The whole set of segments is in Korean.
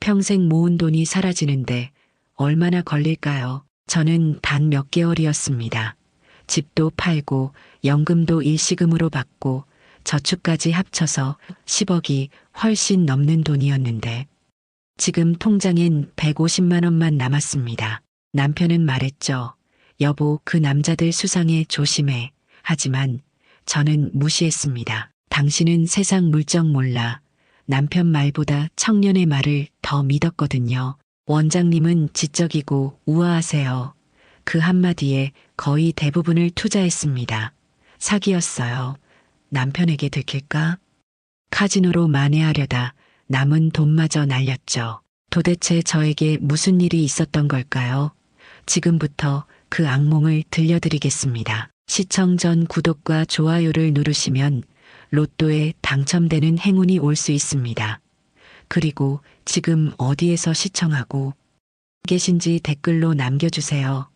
평생 모은 돈이 사라지는데 얼마나 걸릴까요? 저는 단 몇 개월이었습니다. 집도 팔고 연금도 일시금으로 받고 저축까지 합쳐서 10억이 훨씬 넘는 돈이었는데 지금 통장엔 150만 원만 남았습니다. 남편은 말했죠. 여보, 그 남자들 수상해, 조심해. 하지만 저는 무시했습니다. 당신은 세상 물정 몰라. 남편 말보다 청년의 말을 더 믿었거든요. 원장님은 지적이고 우아하세요. 그 한마디에 거의 대부분을 투자했습니다. 사기였어요. 남편에게 들킬까? 카지노로 만회하려다 남은 돈마저 날렸죠. 도대체 저에게 무슨 일이 있었던 걸까요? 지금부터 그 악몽을 들려드리겠습니다. 시청 전 구독과 좋아요를 누르시면 로또에 당첨되는 행운이 올 수 있습니다. 그리고 지금 어디에서 시청하고 계신지 댓글로 남겨주세요.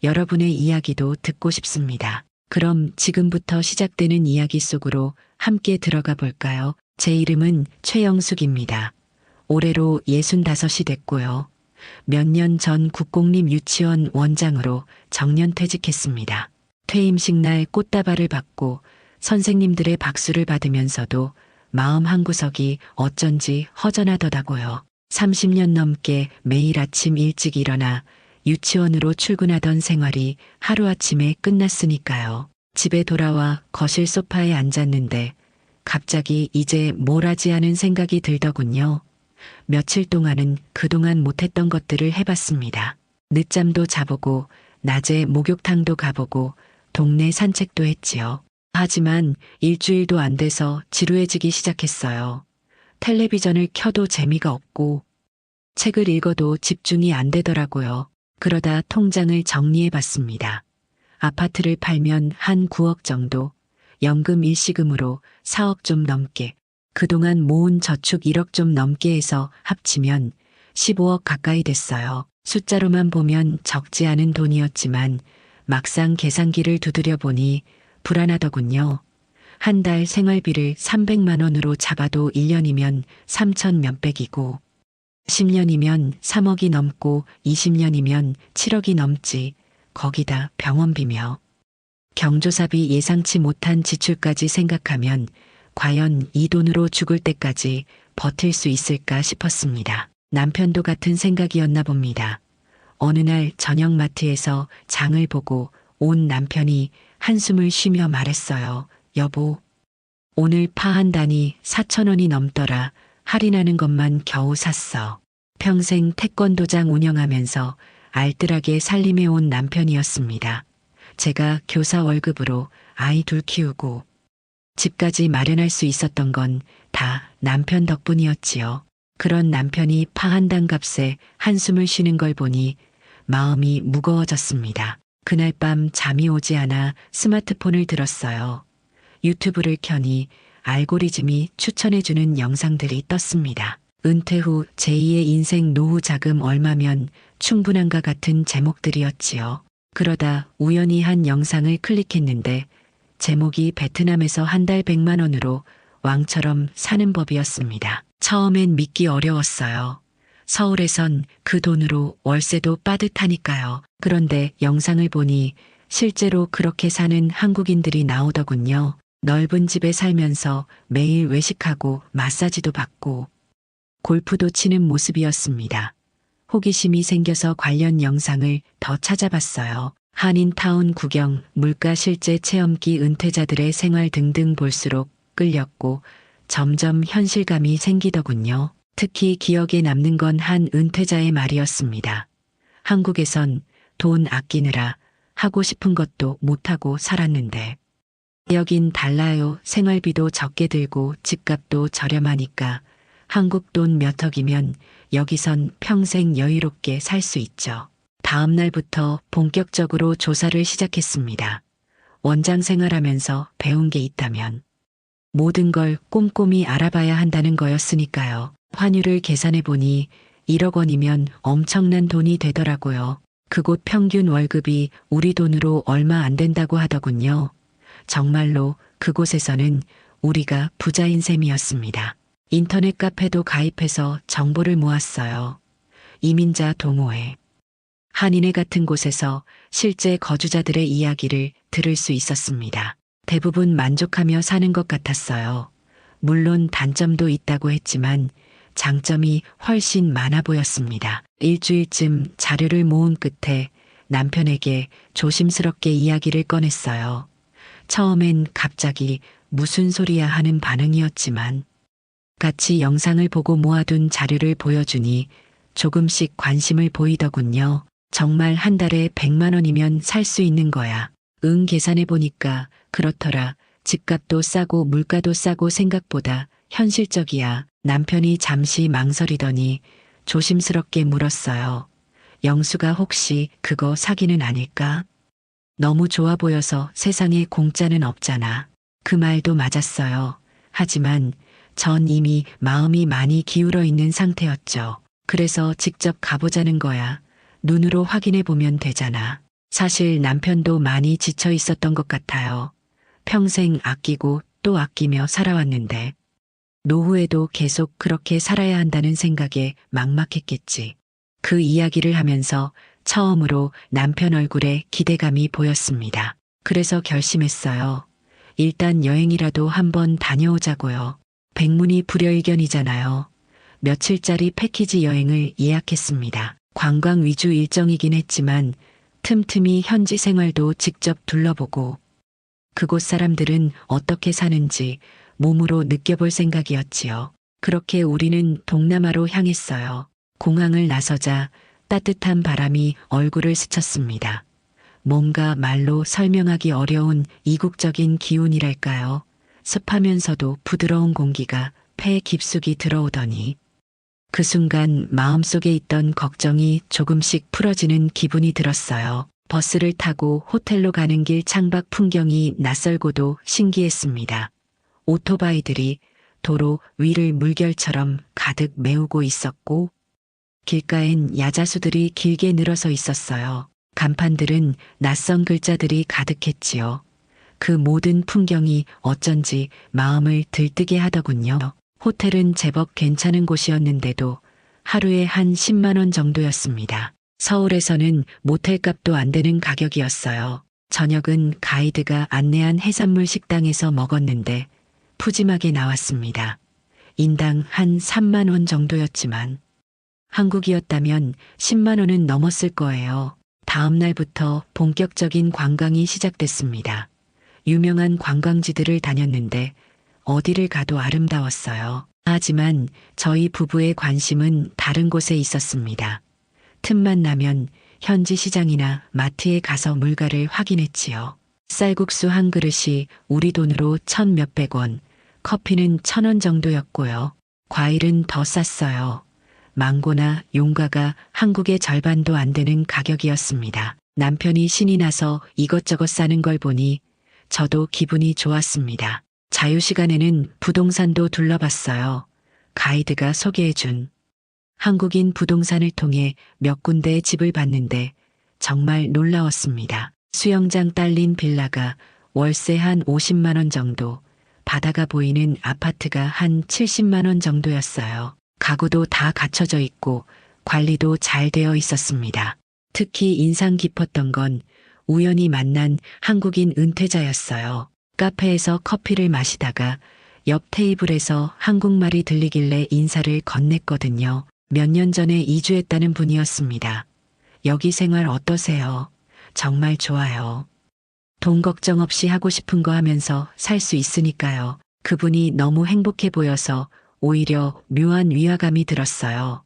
여러분의 이야기도 듣고 싶습니다. 그럼 지금부터 시작되는 이야기 속으로 함께 들어가 볼까요? 제 이름은 최영숙입니다. 올해로 65이 됐고요. 몇 년 전 국공립 유치원 원장으로 정년퇴직했습니다. 퇴임식 날 꽃다발을 받고 선생님들의 박수를 받으면서도 마음 한구석이 어쩐지 허전하더라고요. 30년 넘게 매일 아침 일찍 일어나 유치원으로 출근하던 생활이 하루아침에 끝났으니까요. 집에 돌아와 거실 소파에 앉았는데 갑자기 이제 뭘 하지 하는 생각이 들더군요. 며칠 동안은 그동안 못했던 것들을 해봤습니다. 늦잠도 자보고 낮에 목욕탕도 가보고 동네 산책도 했지요. 하지만 일주일도 안 돼서 지루해지기 시작했어요. 텔레비전을 켜도 재미가 없고 책을 읽어도 집중이 안 되더라고요. 그러다 통장을 정리해봤습니다. 아파트를 팔면 한 9억 정도, 연금 일시금으로 4억 좀 넘게, 그동안 모은 저축 1억 좀 넘게 해서 합치면 15억 가까이 됐어요. 숫자로만 보면 적지 않은 돈이었지만 막상 계산기를 두드려 보니 불안하더군요. 한 달 생활비를 300만 원으로 잡아도 1년이면 3천 몇백이고 10년이면 3억이 넘고 20년이면 7억이 넘지. 거기다 병원비며 경조사비 예상치 못한 지출까지 생각하면 과연 이 돈으로 죽을 때까지 버틸 수 있을까 싶었습니다. 남편도 같은 생각이었나 봅니다. 어느 날 저녁 마트에서 장을 보고 온 남편이 한숨을 쉬며 말했어요. 여보, 오늘 파 한 단이 4,000원이 넘더라. 할인하는 것만 겨우 샀어. 평생 태권도장 운영하면서 알뜰하게 살림해온 남편이었습니다. 제가 교사 월급으로 아이 둘 키우고 집까지 마련할 수 있었던 건 다 남편 덕분이었지요. 그런 남편이 파 한 단 값에 한숨을 쉬는 걸 보니 마음이 무거워졌습니다. 그날 밤 잠이 오지 않아 스마트폰을 들었어요. 유튜브를 켜니 알고리즘이 추천해주는 영상들이 떴습니다. 은퇴 후 제2의 인생 노후 자금 얼마면 충분한가 같은 제목들이었지요. 그러다 우연히 한 영상을 클릭했는데 제목이 베트남에서 한 달 100만 원으로 왕처럼 사는 법이었습니다. 처음엔 믿기 어려웠어요. 서울에선 그 돈으로 월세도 빠듯하니까요. 그런데 영상을 보니 실제로 그렇게 사는 한국인들이 나오더군요. 넓은 집에 살면서 매일 외식하고 마사지도 받고 골프도 치는 모습이었습니다. 호기심이 생겨서 관련 영상을 더 찾아봤어요. 한인타운 구경, 물가 실제 체험기 은퇴자들의 생활 등등 볼수록 끌렸고 점점 현실감이 생기더군요. 특히 기억에 남는 건 한 은퇴자의 말이었습니다. 한국에선 돈 아끼느라 하고 싶은 것도 못하고 살았는데 여긴 달라요. 생활비도 적게 들고 집값도 저렴하니까 한국 돈 몇 억이면 여기선 평생 여유롭게 살 수 있죠. 다음 날부터 본격적으로 조사를 시작했습니다. 원장 생활하면서 배운 게 있다면 모든 걸 꼼꼼히 알아봐야 한다는 거였으니까요. 환율을 계산해 보니 1억 원이면 엄청난 돈이 되더라고요. 그곳 평균 월급이 우리 돈으로 얼마 안 된다고 하더군요. 정말로 그곳에서는 우리가 부자인 셈이었습니다. 인터넷 카페도 가입해서 정보를 모았어요. 이민자 동호회, 한인회 같은 곳에서 실제 거주자들의 이야기를 들을 수 있었습니다. 대부분 만족하며 사는 것 같았어요. 물론 단점도 있다고 했지만 장점이 훨씬 많아 보였습니다. 일주일쯤 자료를 모은 끝에 남편에게 조심스럽게 이야기를 꺼냈어요. 처음엔 갑자기 무슨 소리야 하는 반응이었지만 같이 영상을 보고 모아둔 자료를 보여주니 조금씩 관심을 보이더군요. 정말 한 달에 100만 원이면 살 수 있는 거야. 응, 계산해 보니까 그렇더라. 집값도 싸고 물가도 싸고 생각보다 현실적이야. 남편이 잠시 망설이더니 조심스럽게 물었어요. 영수가 혹시 그거 사기는 아닐까? 너무 좋아 보여서 세상에 공짜는 없잖아. 그 말도 맞았어요. 하지만 전 이미 마음이 많이 기울어 있는 상태였죠. 그래서 직접 가보자는 거야. 눈으로 확인해 보면 되잖아. 사실 남편도 많이 지쳐 있었던 것 같아요. 평생 아끼고 또 아끼며 살아왔는데 노후에도 계속 그렇게 살아야 한다는 생각에 막막했겠지. 그 이야기를 하면서 처음으로 남편 얼굴에 기대감이 보였습니다. 그래서 결심했어요. 일단 여행이라도 한번 다녀오자고요. 백문이 불여일견이잖아요. 며칠짜리 패키지 여행을 예약했습니다. 관광 위주 일정이긴 했지만 틈틈이 현지 생활도 직접 둘러보고 그곳 사람들은 어떻게 사는지 몸으로 느껴볼 생각이었지요. 그렇게 우리는 동남아로 향했어요. 공항을 나서자 따뜻한 바람이 얼굴을 스쳤습니다. 뭔가 말로 설명하기 어려운 이국적인 기운이랄까요. 습하면서도 부드러운 공기가 폐 깊숙이 들어오더니 그 순간 마음속에 있던 걱정이 조금씩 풀어지는 기분이 들었어요. 버스를 타고 호텔로 가는 길 창밖 풍경이 낯설고도 신기했습니다. 오토바이들이 도로 위를 물결처럼 가득 메우고 있었고 길가엔 야자수들이 길게 늘어서 있었어요. 간판들은 낯선 글자들이 가득했지요. 그 모든 풍경이 어쩐지 마음을 들뜨게 하더군요. 호텔은 제법 괜찮은 곳이었는데도 하루에 한 10만 원 정도였습니다. 서울에서는 모텔값도 안 되는 가격이었어요. 저녁은 가이드가 안내한 해산물 식당에서 먹었는데 푸짐하게 나왔습니다. 인당 한 3만 원 정도였지만 한국이었다면 10만 원은 넘었을 거예요. 다음 날부터 본격적인 관광이 시작됐습니다. 유명한 관광지들을 다녔는데 어디를 가도 아름다웠어요. 하지만 저희 부부의 관심은 다른 곳에 있었습니다. 틈만 나면 현지 시장이나 마트에 가서 물가를 확인했지요. 쌀국수 한 그릇이 우리 돈으로 1,000몇백 원, 커피는 1,000원 정도였고요. 과일은 더 쌌어요. 망고나 용과가 한국의 절반도 안 되는 가격이었습니다. 남편이 신이 나서 이것저것 싸는 걸 보니 저도 기분이 좋았습니다. 자유시간에는 부동산도 둘러봤어요. 가이드가 소개해준 한국인 부동산을 통해 몇 군데의 집을 봤는데 정말 놀라웠습니다. 수영장 딸린 빌라가 월세 한 50만 원 정도, 바다가 보이는 아파트가 한 70만 원 정도였어요. 가구도 다 갖춰져 있고 관리도 잘 되어 있었습니다. 특히 인상 깊었던 건 우연히 만난 한국인 은퇴자였어요. 카페에서 커피를 마시다가 옆 테이블에서 한국말이 들리길래 인사를 건넸거든요. 몇 년 전에 이주했다는 분이었습니다. 여기 생활 어떠세요? 정말 좋아요. 돈 걱정 없이 하고 싶은 거 하면서 살 수 있으니까요. 그분이 너무 행복해 보여서 오히려 묘한 위화감이 들었어요.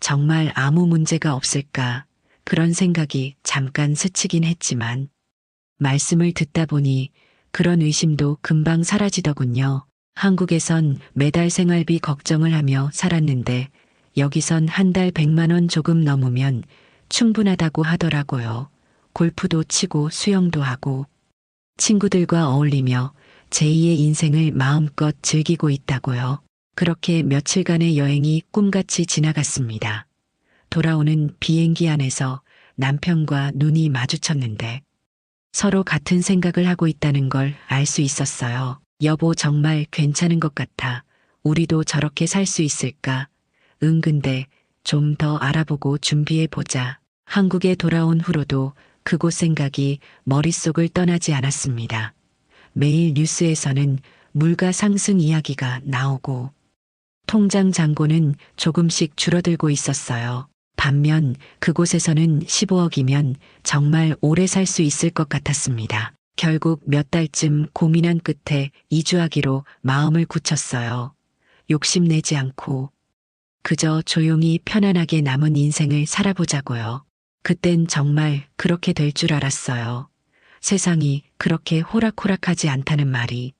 정말 아무 문제가 없을까 그런 생각이 잠깐 스치긴 했지만 말씀을 듣다 보니 그런 의심도 금방 사라지더군요. 한국에선 매달 생활비 걱정을 하며 살았는데 여기선 한 달 100만 원 조금 넘으면 충분하다고 하더라고요. 골프도 치고 수영도 하고 친구들과 어울리며 제2의 인생을 마음껏 즐기고 있다고요. 그렇게 며칠간의 여행이 꿈같이 지나갔습니다. 돌아오는 비행기 안에서 남편과 눈이 마주쳤는데 서로 같은 생각을 하고 있다는 걸 알 수 있었어요. 여보 정말 괜찮은 것 같아. 우리도 저렇게 살 수 있을까? 응, 근데 좀 더 알아보고 준비해보자. 한국에 돌아온 후로도 그곳 생각이 머릿속을 떠나지 않았습니다. 매일 뉴스에서는 물가 상승 이야기가 나오고 통장 잔고는 조금씩 줄어들고 있었어요. 반면 그곳에서는 15억이면 정말 오래 살 수 있을 것 같았습니다. 결국 몇 달쯤 고민한 끝에 이주하기로 마음을 굳혔어요. 욕심내지 않고 그저 조용히 편안하게 남은 인생을 살아보자고요. 그땐 정말 그렇게 될 줄 알았어요. 세상이 그렇게 호락호락하지 않다는 말이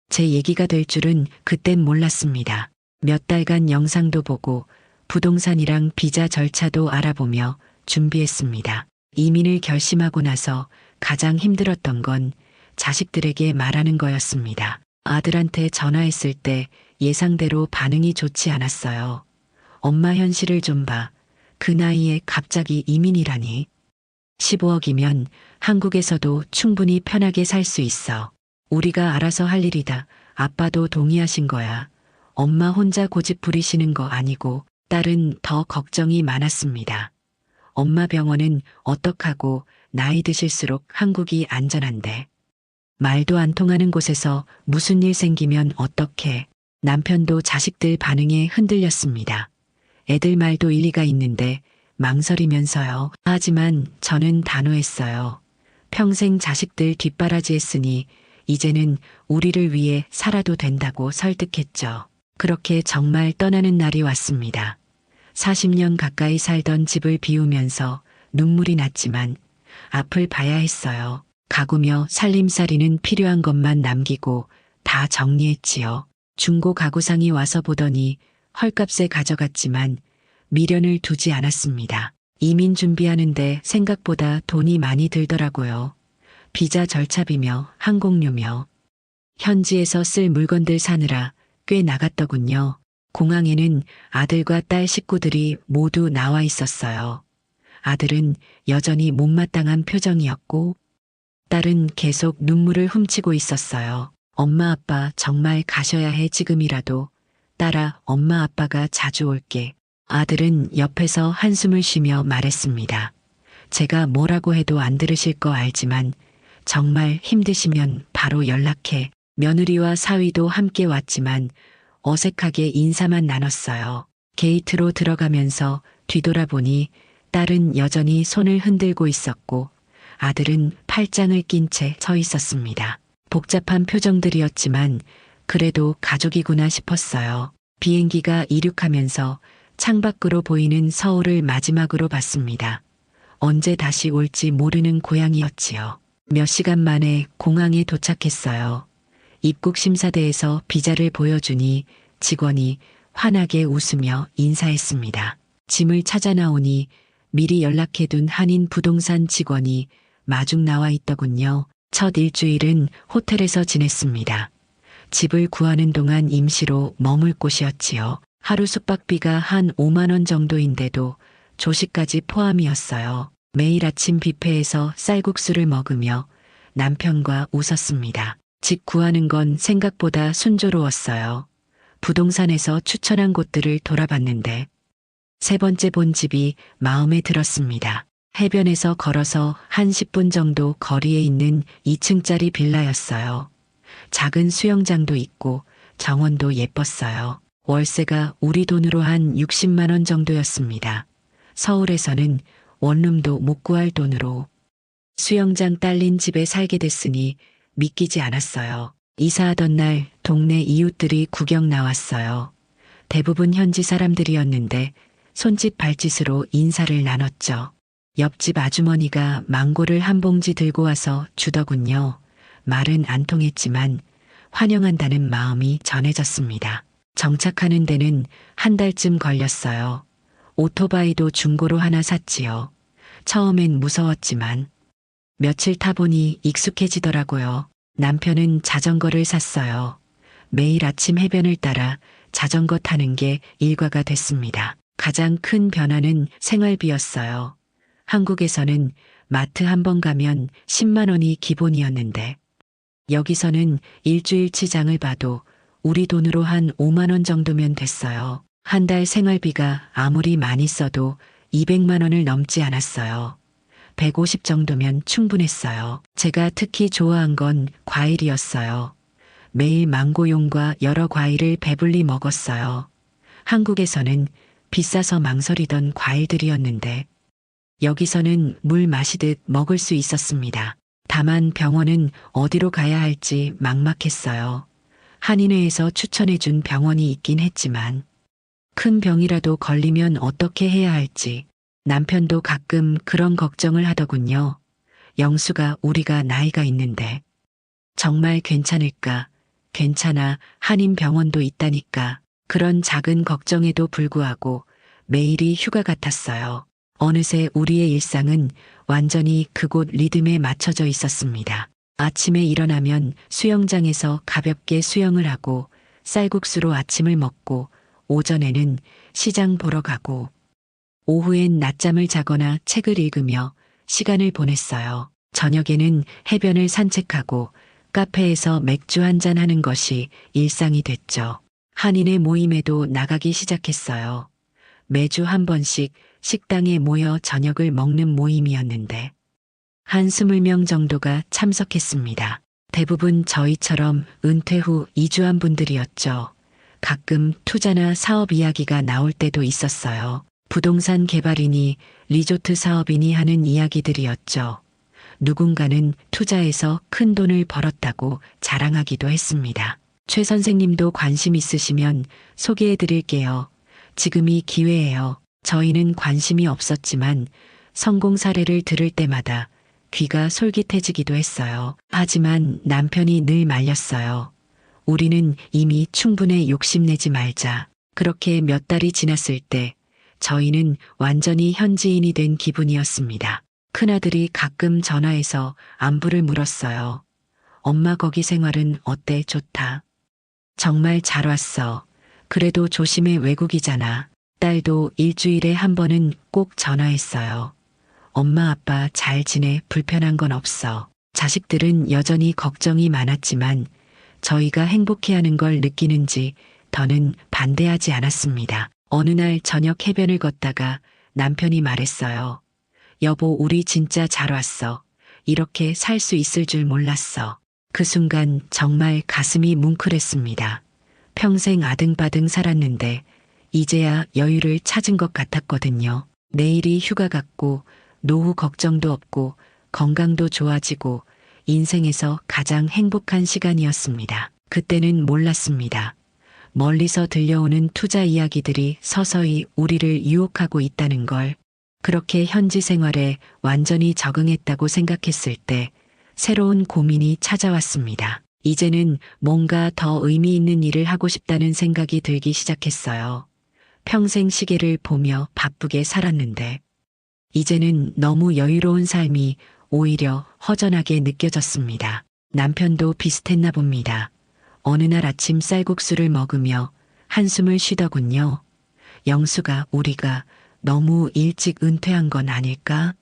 제 얘기가 될 줄은 그땐 몰랐습니다. 몇 달간 영상도 보고 부동산이랑 비자 절차도 알아보며 준비했습니다. 이민을 결심하고 나서 가장 힘들었던 건 자식들에게 말하는 거였습니다. 아들한테 전화했을 때 예상대로 반응이 좋지 않았어요. 엄마 현실을 좀 봐. 그 나이에 갑자기 이민이라니. 15억이면 한국에서도 충분히 편하게 살 수 있어. 우리가 알아서 할 일이다. 아빠도 동의하신 거야. 엄마 혼자 고집 부리시는 거 아니고 딸은 더 걱정이 많았습니다. 엄마 병원은 어떡하고 나이 드실수록 한국이 안전한데. 말도 안 통하는 곳에서 무슨 일 생기면 어떡해. 남편도 자식들 반응에 흔들렸습니다. 애들 말도 일리가 있는데 망설이면서요. 하지만 저는 단호했어요. 평생 자식들 뒷바라지했으니 이제는 우리를 위해 살아도 된다고 설득했죠. 그렇게 정말 떠나는 날이 왔습니다. 40년 가까이 살던 집을 비우면서 눈물이 났지만 앞을 봐야 했어요. 가구며 살림살이는 필요한 것만 남기고 다 정리했지요. 중고 가구상이 와서 보더니 헐값에 가져갔지만 미련을 두지 않았습니다. 이민 준비하는데 생각보다 돈이 많이 들더라고요. 비자 절차비며 항공료며 현지에서 쓸 물건들 사느라 꽤 나갔더군요. 공항에는 아들과 딸 식구들이 모두 나와 있었어요. 아들은 여전히 못마땅한 표정이었고 딸은 계속 눈물을 훔치고 있었어요. 엄마 아빠 정말 가셔야 해 지금이라도. 딸아, 엄마 아빠가 자주 올게. 아들은 옆에서 한숨을 쉬며 말했습니다. 제가 뭐라고 해도 안 들으실 거 알지만 정말 힘드시면 바로 연락해. 며느리와 사위도 함께 왔지만 어색하게 인사만 나눴어요. 게이트로 들어가면서 뒤돌아보니 딸은 여전히 손을 흔들고 있었고 아들은 팔짱을 낀 채 서 있었습니다. 복잡한 표정들이었지만 그래도 가족이구나 싶었어요. 비행기가 이륙하면서 창밖으로 보이는 서울을 마지막으로 봤습니다. 언제 다시 올지 모르는 고향이었지요. 몇 시간 만에 공항에 도착했어요. 입국 심사대에서 비자를 보여주니 직원이 환하게 웃으며 인사했습니다. 짐을 찾아 나오니 미리 연락해둔 한인 부동산 직원이 마중 나와 있더군요. 첫 일주일은 호텔에서 지냈습니다. 집을 구하는 동안 임시로 머물 곳이었지요. 하루 숙박비가 한 5만 원 정도인데도 조식까지 포함이었어요. 매일 아침 뷔페에서 쌀국수를 먹으며 남편과 웃었습니다. 집 구하는 건 생각보다 순조로웠어요. 부동산에서 추천한 곳들을 돌아봤는데 세 번째 본 집이 마음에 들었습니다. 해변에서 걸어서 한 10분 정도 거리에 있는 2층짜리 빌라였어요. 작은 수영장도 있고 정원도 예뻤어요. 월세가 우리 돈으로 한 60만 원 정도였습니다. 서울에서는 원룸도 못 구할 돈으로 수영장 딸린 집에 살게 됐으니 믿기지 않았어요. 이사하던 날 동네 이웃들이 구경 나왔어요. 대부분 현지 사람들이었는데 손짓 발짓으로 인사를 나눴죠. 옆집 아주머니가 망고를 한 봉지 들고 와서 주더군요. 말은 안 통했지만 환영한다는 마음이 전해졌습니다. 정착하는 데는 한 달쯤 걸렸어요. 오토바이도 중고로 하나 샀지요. 처음엔 무서웠지만 며칠 타보니 익숙해지더라고요. 남편은 자전거를 샀어요. 매일 아침 해변을 따라 자전거 타는 게 일과가 됐습니다. 가장 큰 변화는 생활비였어요. 한국에서는 마트 한 번 가면 10만 원이 기본이었는데 여기서는 일주일치 장을 봐도 우리 돈으로 한 5만 원 정도면 됐어요. 한 달 생활비가 아무리 많이 써도 200만 원을 넘지 않았어요. 150 정도면 충분했어요. 제가 특히 좋아한 건 과일이었어요. 매일 망고용과 여러 과일을 배불리 먹었어요. 한국에서는 비싸서 망설이던 과일들이었는데 여기서는 물 마시듯 먹을 수 있었습니다. 다만 병원은 어디로 가야 할지 막막했어요. 한인회에서 추천해준 병원이 있긴 했지만 큰 병이라도 걸리면 어떻게 해야 할지 남편도 가끔 그런 걱정을 하더군요. 영수가 우리가 나이가 있는데 정말 괜찮을까? 괜찮아. 한인병원도 있다니까. 그런 작은 걱정에도 불구하고 매일이 휴가 같았어요. 어느새 우리의 일상은 완전히 그곳 리듬에 맞춰져 있었습니다. 아침에 일어나면 수영장에서 가볍게 수영을 하고 쌀국수로 아침을 먹고 오전에는 시장 보러 가고 오후엔 낮잠을 자거나 책을 읽으며 시간을 보냈어요. 저녁에는 해변을 산책하고 카페에서 맥주 한잔 하는 것이 일상이 됐죠. 한인의 모임에도 나가기 시작했어요. 매주 한 번씩 식당에 모여 저녁을 먹는 모임이었는데 한 20명 정도가 참석했습니다. 대부분 저희처럼 은퇴 후 이주한 분들이었죠. 가끔 투자나 사업 이야기가 나올 때도 있었어요. 부동산 개발이니 리조트 사업이니 하는 이야기들이었죠. 누군가는 투자해서 큰 돈을 벌었다고 자랑하기도 했습니다. 최 선생님도 관심 있으시면 소개해 드릴게요. 지금이 기회예요. 저희는 관심이 없었지만 성공 사례를 들을 때마다 귀가 솔깃해지기도 했어요. 하지만 남편이 늘 말렸어요. 우리는 이미 충분해 욕심내지 말자. 그렇게 몇 달이 지났을 때 저희는 완전히 현지인이 된 기분이었습니다. 큰아들이 가끔 전화해서 안부를 물었어요. 엄마 거기 생활은 어때? 좋다. 정말 잘 왔어. 그래도 조심해 외국이잖아. 딸도 일주일에 한 번은 꼭 전화했어요. 엄마 아빠 잘 지내? 불편한 건 없어. 자식들은 여전히 걱정이 많았지만 저희가 행복해하는 걸 느끼는지 더는 반대하지 않았습니다. 어느 날 저녁 해변을 걷다가 남편이 말했어요. 여보, 우리 진짜 잘 왔어. 이렇게 살 수 있을 줄 몰랐어. 그 순간 정말 가슴이 뭉클했습니다. 평생 아등바등 살았는데 이제야 여유를 찾은 것 같았거든요. 내일이 휴가 같고 노후 걱정도 없고 건강도 좋아지고 인생에서 가장 행복한 시간이었습니다. 그때는 몰랐습니다. 멀리서 들려오는 투자 이야기들이 서서히 우리를 유혹하고 있다는 걸. 그렇게 현지 생활에 완전히 적응했다고 생각했을 때 새로운 고민이 찾아왔습니다. 이제는 뭔가 더 의미 있는 일을 하고 싶다는 생각이 들기 시작했어요. 평생 시계를 보며 바쁘게 살았는데 이제는 너무 여유로운 삶이 오히려 허전하게 느껴졌습니다. 남편도 비슷했나 봅니다. 어느 날 아침 쌀국수를 먹으며 한숨을 쉬더군요. 영수가 우리가 너무 일찍 은퇴한 건 아닐까?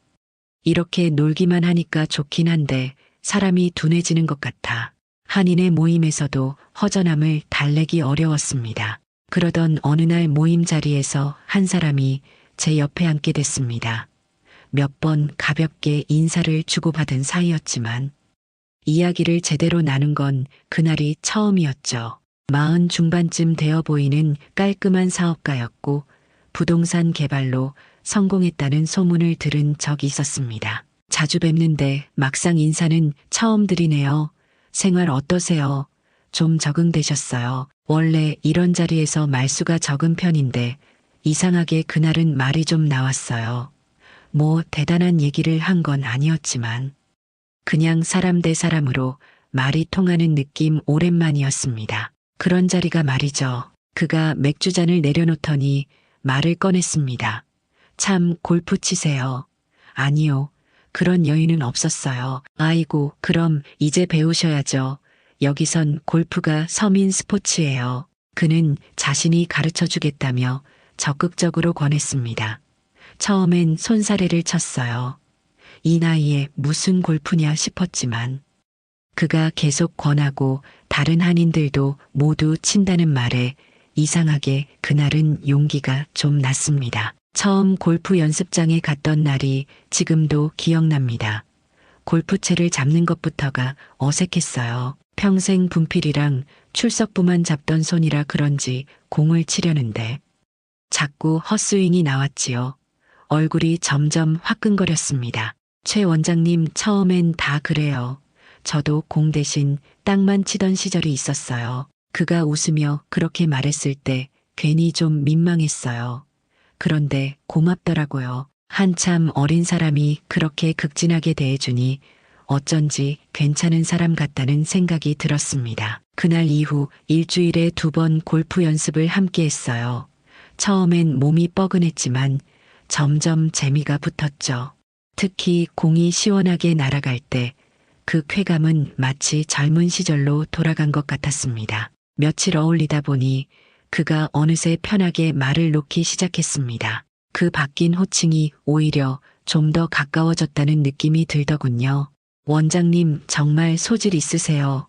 이렇게 놀기만 하니까 좋긴 한데 사람이 둔해지는 것 같아. 한인의 모임에서도 허전함을 달래기 어려웠습니다. 그러던 어느 날 모임 자리에서 한 사람이 제 옆에 앉게 됐습니다. 몇 번 가볍게 인사를 주고받은 사이였지만 이야기를 제대로 나눈 건 그날이 처음이었죠. 40 중반쯤 되어 보이는 깔끔한 사업가였고 부동산 개발로 성공했다는 소문을 들은 적이 있었습니다. 자주 뵙는데 막상 인사는 처음 드리네요. 생활 어떠세요? 좀 적응되셨어요? 원래 이런 자리에서 말수가 적은 편인데 이상하게 그날은 말이 좀 나왔어요. 뭐 대단한 얘기를 한 건 아니었지만 그냥 사람 대 사람으로 말이 통하는 느낌 오랜만이었습니다. 그런 자리가 말이죠. 그가 맥주잔을 내려놓더니 말을 꺼냈습니다. 참 골프 치세요? 아니요. 그런 여유는 없었어요. 아이고, 그럼 이제 배우셔야죠. 여기선 골프가 서민 스포츠예요. 그는 자신이 가르쳐 주겠다며 적극적으로 권했습니다. 처음엔 손사래를 쳤어요. 이 나이에 무슨 골프냐 싶었지만 그가 계속 권하고 다른 한인들도 모두 친다는 말에 이상하게 그날은 용기가 좀 났습니다. 처음 골프 연습장에 갔던 날이 지금도 기억납니다. 골프채를 잡는 것부터가 어색했어요. 평생 분필이랑 출석부만 잡던 손이라 그런지 공을 치려는데 자꾸 헛스윙이 나왔지요. 얼굴이 점점 화끈거렸습니다. 최 원장님 처음엔 다 그래요. 저도 공 대신 땅만 치던 시절이 있었어요. 그가 웃으며 그렇게 말했을 때 괜히 좀 민망했어요. 그런데 고맙더라고요. 한참 어린 사람이 그렇게 극진하게 대해주니 어쩐지 괜찮은 사람 같다는 생각이 들었습니다. 그날 이후 일주일에 2번 골프 연습을 함께 했어요. 처음엔 몸이 뻐근했지만 점점 재미가 붙었죠. 특히 공이 시원하게 날아갈 때 그 쾌감은 마치 젊은 시절로 돌아간 것 같았습니다. 며칠 어울리다 보니 그가 어느새 편하게 말을 놓기 시작했습니다. 그 바뀐 호칭이 오히려 좀 더 가까워졌다는 느낌이 들더군요. 원장님 정말 소질 있으세요.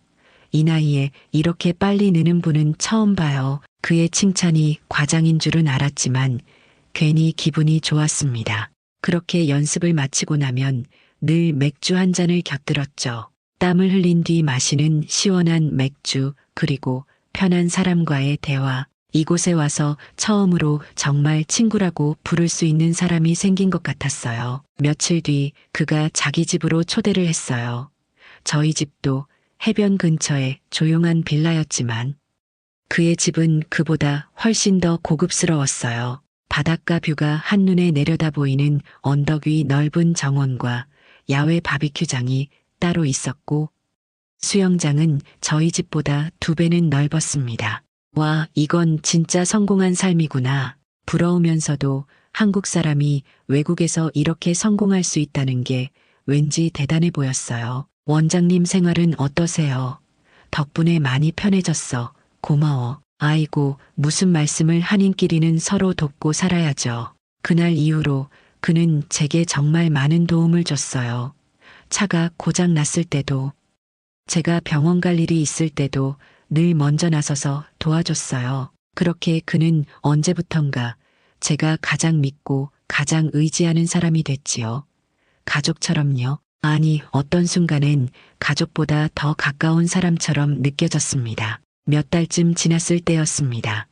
이 나이에 이렇게 빨리 느는 분은 처음 봐요. 그의 칭찬이 과장인 줄은 알았지만 괜히 기분이 좋았습니다. 그렇게 연습을 마치고 나면 늘 맥주 한 잔을 곁들였죠. 땀을 흘린 뒤 마시는 시원한 맥주, 그리고 편한 사람과의 대화. 이곳에 와서 처음으로 정말 친구라고 부를 수 있는 사람이 생긴 것 같았어요. 며칠 뒤 그가 자기 집으로 초대를 했어요. 저희 집도 해변 근처의 조용한 빌라였지만 그의 집은 그보다 훨씬 더 고급스러웠어요. 바닷가 뷰가 한눈에 내려다 보이는 언덕 위 넓은 정원과 야외 바비큐장이 따로 있었고 수영장은 저희 집보다 2배는 넓었습니다. 와, 이건 진짜 성공한 삶이구나. 부러우면서도 한국 사람이 외국에서 이렇게 성공할 수 있다는 게 왠지 대단해 보였어요. 원장님 생활은 어떠세요? 덕분에 많이 편해졌어. 고마워. 아이고, 무슨 말씀을 한인끼리는 서로 돕고 살아야죠. 그날 이후로 그는 제게 정말 많은 도움을 줬어요. 차가 고장 났을 때도, 제가 병원 갈 일이 있을 때도 늘 먼저 나서서 도와줬어요. 그렇게 그는 언제부턴가 제가 가장 믿고 가장 의지하는 사람이 됐지요. 가족처럼요. 아니, 어떤 순간엔 가족보다 더 가까운 사람처럼 느껴졌습니다. 몇 달쯤 지났을 때였습니다.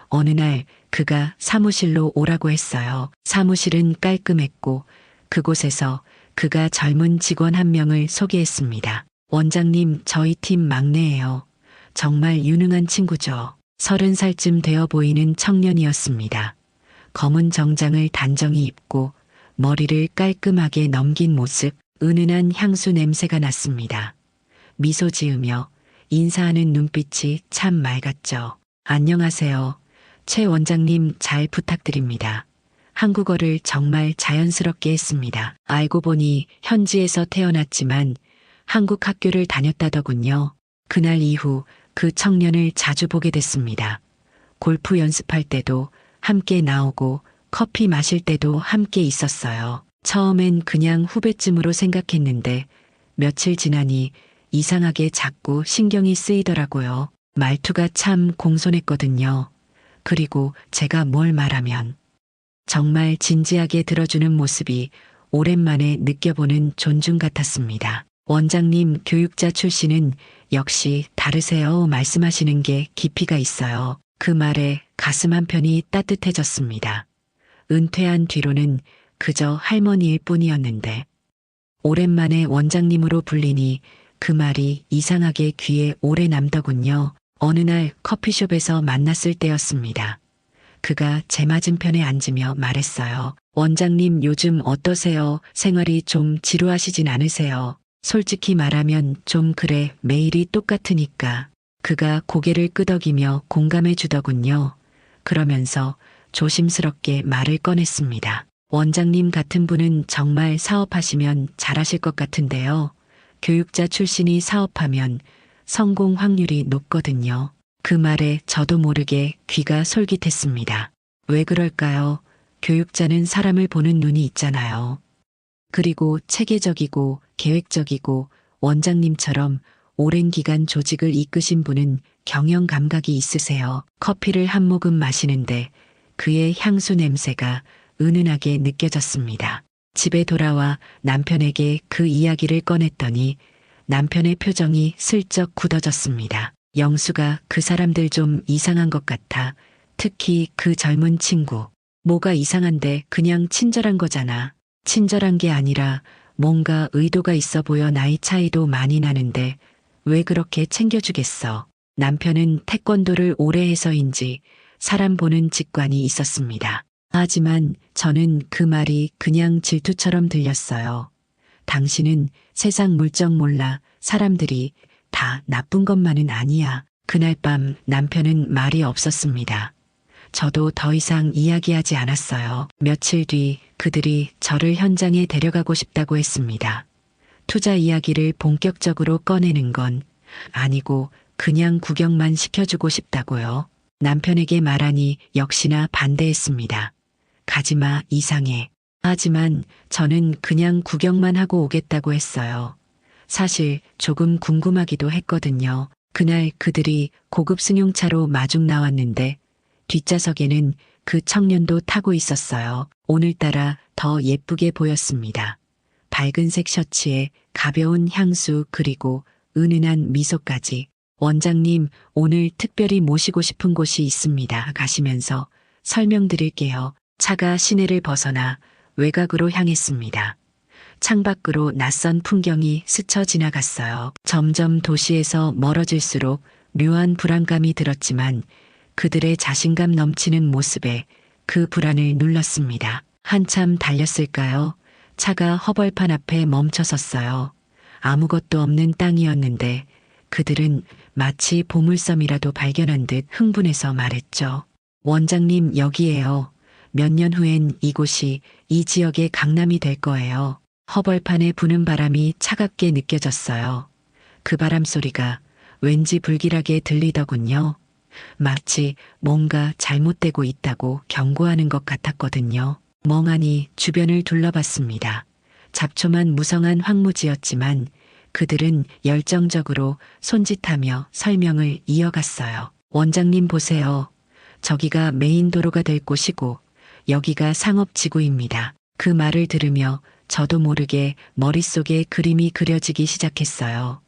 어느 날 그가 사무실로 오라고 했어요. 사무실은 깔끔했고 그곳에서 그가 젊은 직원 한 명을 소개했습니다. 원장님, 저희 팀 막내예요. 정말 유능한 친구죠. 30살쯤 되어 보이는 청년이었습니다. 검은 정장을 단정히 입고 머리를 깔끔하게 넘긴 모습, 은은한 향수 냄새가 났습니다. 미소 지으며 인사하는 눈빛이 참 맑았죠. 안녕하세요. 최 원장님, 잘 부탁드립니다. 한국어를 정말 자연스럽게 했습니다. 알고 보니 현지에서 태어났지만 한국 학교를 다녔다더군요. 그날 이후 그 청년을 자주 보게 됐습니다. 골프 연습할 때도 함께 나오고 커피 마실 때도 함께 있었어요. 처음엔 그냥 후배쯤으로 생각했는데 며칠 지나니 이상하게 자꾸 신경이 쓰이더라고요. 말투가 참 공손했거든요. 그리고 제가 뭘 말하면 정말 진지하게 들어주는 모습이 오랜만에 느껴보는 존중 같았습니다. 원장님, 교육자 출신은 역시 다르세요. 말씀하시는 게 깊이가 있어요. 그 말에 가슴 한편이 따뜻해졌습니다. 은퇴한 뒤로는 그저 할머니일 뿐이었는데 오랜만에 원장님으로 불리니 그 말이 이상하게 귀에 오래 남더군요. 어느 날 커피숍에서 만났을 때였습니다. 그가 제 맞은편에 앉으며 말했어요. 원장님, 요즘 어떠세요? 생활이 좀 지루하시진 않으세요? 솔직히 말하면 좀 그래, 매일이 똑같으니까. 그가 고개를 끄덕이며 공감해 주더군요. 그러면서 조심스럽게 말을 꺼냈습니다. 원장님 같은 분은 정말 사업하시면 잘하실 것 같은데요. 교육자 출신이 사업하면 성공 확률이 높거든요. 그 말에 저도 모르게 귀가 솔깃했습니다. 왜 그럴까요? 교육자는 사람을 보는 눈이 있잖아요. 그리고 체계적이고 계획적이고 원장님처럼 오랜 기간 조직을 이끄신 분은 경영 감각이 있으세요. 커피를 한 모금 마시는데 그의 향수 냄새가 은은하게 느껴졌습니다. 집에 돌아와 남편에게 그 이야기를 꺼냈더니 남편의 표정이 슬쩍 굳어졌습니다. 영수가 그 사람들 좀 이상한 것 같아. 특히 그 젊은 친구. 뭐가 이상한데 그냥 친절한 거잖아. 친절한 게 아니라 뭔가 의도가 있어 보여. 나이 차이도 많이 나는데 왜 그렇게 챙겨주겠어. 남편은 태권도를 오래 해서인지 사람 보는 직관이 있었습니다. 하지만 저는 그 말이 그냥 질투처럼 들렸어요. 당신은 세상 물정 몰라. 사람들이 다 나쁜 것만은 아니야. 그날 밤 남편은 말이 없었습니다. 저도 더 이상 이야기하지 않았어요. 며칠 뒤 그들이 저를 현장에 데려가고 싶다고 했습니다. 투자 이야기를 본격적으로 꺼내는 건 아니고 그냥 구경만 시켜주고 싶다고요. 남편에게 말하니 역시나 반대했습니다. 가지마, 이상해. 하지만 저는 그냥 구경만 하고 오겠다고 했어요. 사실 조금 궁금하기도 했거든요. 그날 그들이 고급 승용차로 마중 나왔는데 뒷좌석에는 그 청년도 타고 있었어요. 오늘따라 더 예쁘게 보였습니다. 밝은색 셔츠에 가벼운 향수 그리고 은은한 미소까지. 원장님, 오늘 특별히 모시고 싶은 곳이 있습니다. 가시면서 설명드릴게요. 차가 시내를 벗어나 외곽으로 향했습니다. 창밖으로 낯선 풍경이 스쳐 지나갔어요. 점점 도시에서 멀어질수록 묘한 불안감이 들었지만 그들의 자신감 넘치는 모습에 그 불안을 눌렀습니다. 한참 달렸을까요? 차가 허벌판 앞에 멈춰섰어요. 아무것도 없는 땅이었는데 그들은 마치 보물섬이라도 발견한 듯 흥분해서 말했죠. 원장님, 여기에요. 몇 년 후엔 이곳이 이 지역의 강남이 될 거예요. 허벌판에 부는 바람이 차갑게 느껴졌어요. 그 바람 소리가 왠지 불길하게 들리더군요. 마치 뭔가 잘못되고 있다고 경고하는 것 같았거든요. 멍하니 주변을 둘러봤습니다. 잡초만 무성한 황무지였지만 그들은 열정적으로 손짓하며 설명을 이어갔어요. 원장님 보세요. 저기가 메인 도로가 될 곳이고 여기가 상업지구입니다. 그 말을 들으며 저도 모르게 머릿속에 그림이 그려지기 시작했어요.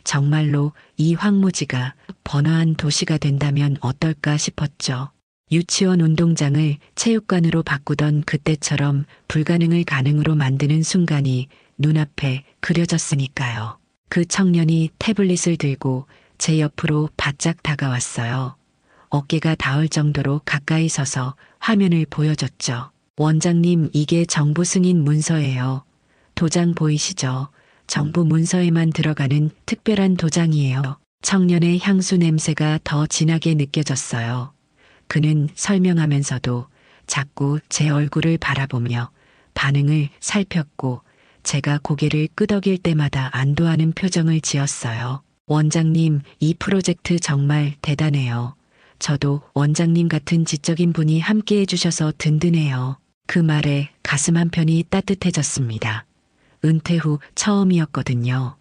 정말로 이 황무지가 번화한 도시가 된다면 어떨까 싶었죠. 유치원 운동장을 체육관으로 바꾸던 그때처럼 불가능을 가능으로 만드는 순간이 눈앞에 그려졌으니까요. 그 청년이 태블릿을 들고 제 옆으로 바짝 다가왔어요. 어깨가 닿을 정도로 가까이 서서 화면을 보여줬죠. 원장님, 이게 정부 승인 문서예요. 도장 보이시죠? 정부 문서에만 들어가는 특별한 도장이에요. 청년의 향수 냄새가 더 진하게 느껴졌어요. 그는 설명하면서도 자꾸 제 얼굴을 바라보며 반응을 살폈고 제가 고개를 끄덕일 때마다 안도하는 표정을 지었어요. 원장님, 이 프로젝트 정말 대단해요. 저도 원장님 같은 지적인 분이 함께 해주셔서 든든해요. 그 말에 가슴 한편이 따뜻해졌습니다. 은퇴 후 처음이었거든요.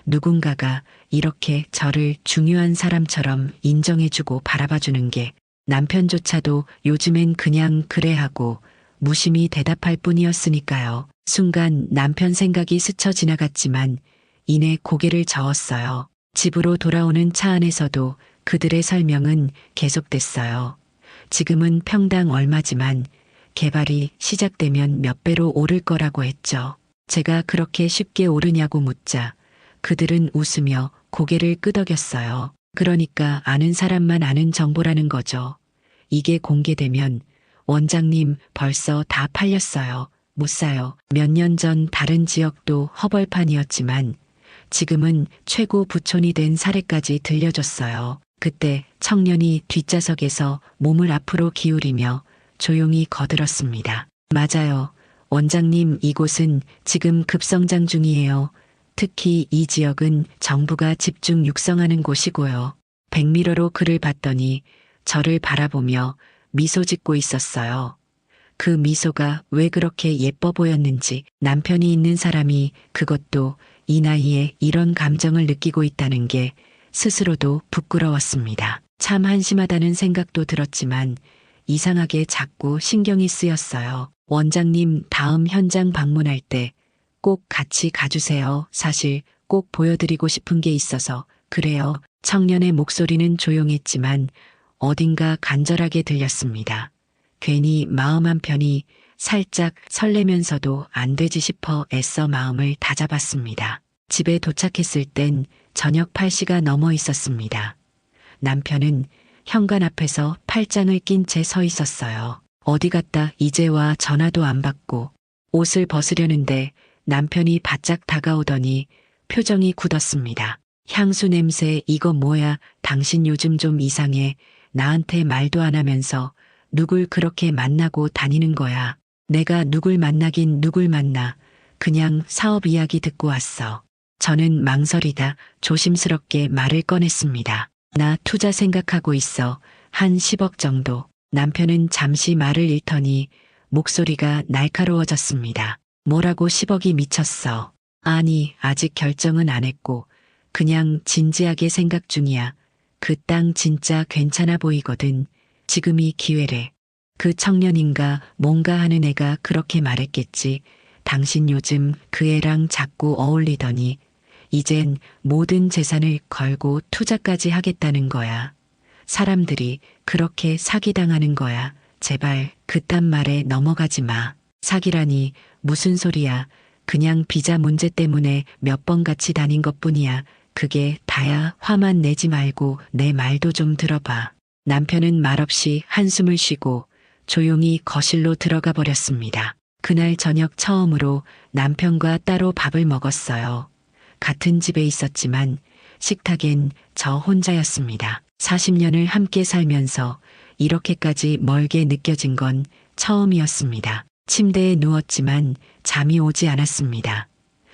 누군가가 이렇게 저를 중요한 사람처럼 인정해주고 바라봐주는 게 남편조차도 요즘엔 그냥 그래 하고 무심히 대답할 뿐이었으니까요. 순간 남편 생각이 스쳐 지나갔지만 이내 고개를 저었어요. 집으로 돌아오는 차 안에서도 그들의 설명은 계속됐어요. 지금은 평당 얼마지만 개발이 시작되면 몇 배로 오를 거라고 했죠. 제가 그렇게 쉽게 오르냐고 묻자 그들은 웃으며 고개를 끄덕였어요. 그러니까 아는 사람만 아는 정보라는 거죠. 이게 공개되면 원장님 벌써 다 팔렸어요. 못 사요. 몇 년 전 다른 지역도 허벌판이었지만 지금은 최고 부촌이 된 사례까지 들려줬어요. 그때 청년이 뒷좌석에서 몸을 앞으로 기울이며 조용히 거들었습니다. 맞아요. 원장님, 이곳은 지금 급성장 중이에요. 특히 이 지역은 정부가 집중 육성하는 곳이고요. 백미러로 그를 봤더니 저를 바라보며 미소 짓고 있었어요. 그 미소가 왜 그렇게 예뻐 보였는지 남편이 있는 사람이 그것도 이 나이에 이런 감정을 느끼고 있다는 게 스스로도 부끄러웠습니다. 참 한심하다는 생각도 들었지만 이상하게 자꾸 신경이 쓰였어요. 원장님 다음 현장 방문할 때 꼭 같이 가주세요. 사실 꼭 보여드리고 싶은 게 있어서 그래요. 청년의 목소리는 조용했지만 어딘가 간절하게 들렸습니다. 괜히 마음 한편이 살짝 설레면서도 안 되지 싶어 애써 마음을 다잡았습니다. 집에 도착했을 땐 저녁 8시가 넘어 있었습니다. 남편은 현관 앞에서 팔짱을 낀 채 서 있었어요. 어디 갔다 이제 와 전화도 안 받고 옷을 벗으려는데 남편이 바짝 다가오더니 표정이 굳었습니다. 향수 냄새 이거 뭐야 당신 요즘 좀 이상해 나한테 말도 안 하면서 누굴 그렇게 만나고 다니는 거야. 내가 누굴 만나긴 누굴 만나 그냥 사업 이야기 듣고 왔어. 저는 망설이다 조심스럽게 말을 꺼냈습니다. 나 투자 생각하고 있어. 한 10억 정도. 남편은 잠시 말을 잃더니 목소리가 날카로워졌습니다. 뭐라고 10억이 미쳤어. 아니, 아직 결정은 안 했고 그냥 진지하게 생각 중이야. 그 땅 진짜 괜찮아 보이거든. 지금이 기회래. 그 청년인가 뭔가 하는 애가 그렇게 말했겠지. 당신 요즘 그 애랑 자꾸 어울리더니 이젠 모든 재산을 걸고 투자까지 하겠다는 거야. 사람들이 그렇게 사기당하는 거야. 제발 그딴 말에 넘어가지 마. 사기라니 무슨 소리야. 그냥 비자 문제 때문에 몇 번 같이 다닌 것뿐이야. 그게 다야. 화만 내지 말고 내 말도 좀 들어봐. 남편은 말없이 한숨을 쉬고 조용히 거실로 들어가 버렸습니다. 그날 저녁 처음으로 남편과 따로 밥을 먹었어요. 같은 집에 있었지만 식탁엔 저 혼자였습니다. 40년을 함께 살면서 이렇게까지 멀게 느껴진 건 처음이었습니다. 침대에 누웠지만 잠이 오지 않았습니다.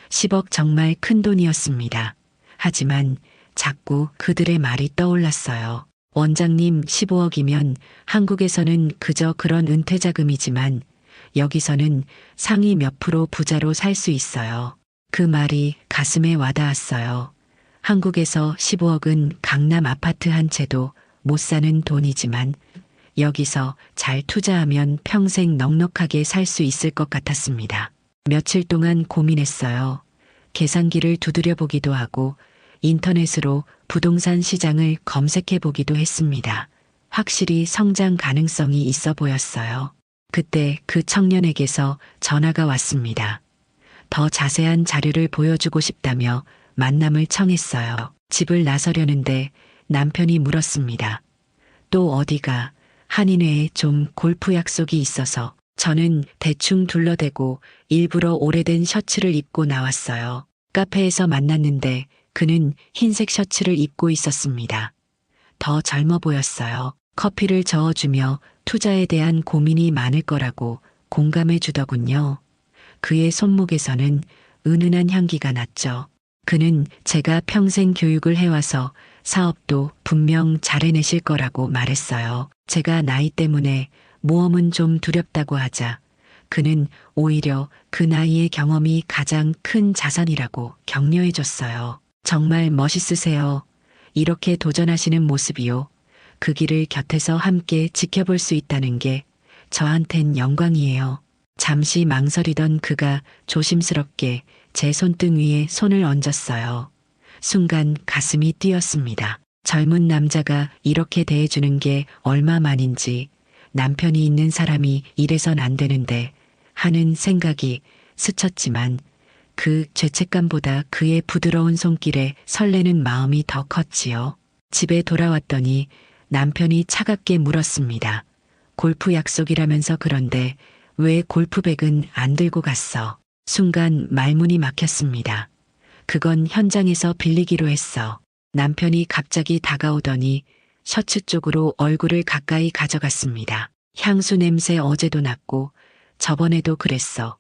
10억 정말 큰 돈이었습니다. 하지만 자꾸 그들의 말이 떠올랐어요. 원장님 15억이면 한국에서는 그저 그런 은퇴자금이지만 여기서는 상위 몇 프로 부자로 살 수 있어요. 그 말이 가슴에 와닿았어요. 한국에서 15억은 강남 아파트 한 채도 못 사는 돈이지만 여기서 잘 투자하면 평생 넉넉하게 살 수 있을 것 같았습니다. 며칠 동안 고민했어요. 계산기를 두드려 보기도 하고 인터넷으로 부동산 시장을 검색해 보기도 했습니다. 확실히 성장 가능성이 있어 보였어요. 그때 그 청년에게서 전화가 왔습니다. 더 자세한 자료를 보여주고 싶다며 만남을 청했어요. 집을 나서려는데 남편이 물었습니다. 또 어디가? 한인회에 좀 골프 약속이 있어서 저는 대충 둘러대고 일부러 오래된 셔츠를 입고 나왔어요. 카페에서 만났는데 그는 흰색 셔츠를 입고 있었습니다. 더 젊어 보였어요. 커피를 저어주며 투자에 대한 고민이 많을 거라고 공감해 주더군요. 그의 손목에서는 은은한 향기가 났죠. 그는 제가 평생 교육을 해와서 사업도 분명 잘해내실 거라고 말했어요. 제가 나이 때문에 모험은 좀 두렵다고 하자 그는 오히려 그 나이의 경험이 가장 큰 자산이라고 격려해 줬어요. 정말 멋있으세요. 이렇게 도전하시는 모습이요. 그 길을 곁에서 함께 지켜볼 수 있다는 게 저한텐 영광이에요. 잠시 망설이던 그가 조심스럽게 제 손등 위에 손을 얹었어요. 순간 가슴이 뛰었습니다. 젊은 남자가 이렇게 대해주는 게 얼마만인지 남편이 있는 사람이 이래선 안 되는데 하는 생각이 스쳤지만 그 죄책감보다 그의 부드러운 손길에 설레는 마음이 더 컸지요. 집에 돌아왔더니 남편이 차갑게 물었습니다. 골프 약속이라면서 그런데 왜 골프백은 안 들고 갔어? 순간 말문이 막혔습니다. 그건 현장에서 빌리기로 했어. 남편이 갑자기 다가오더니 셔츠 쪽으로 얼굴을 가까이 가져갔습니다. 향수 냄새 어제도 났고 저번에도 그랬어.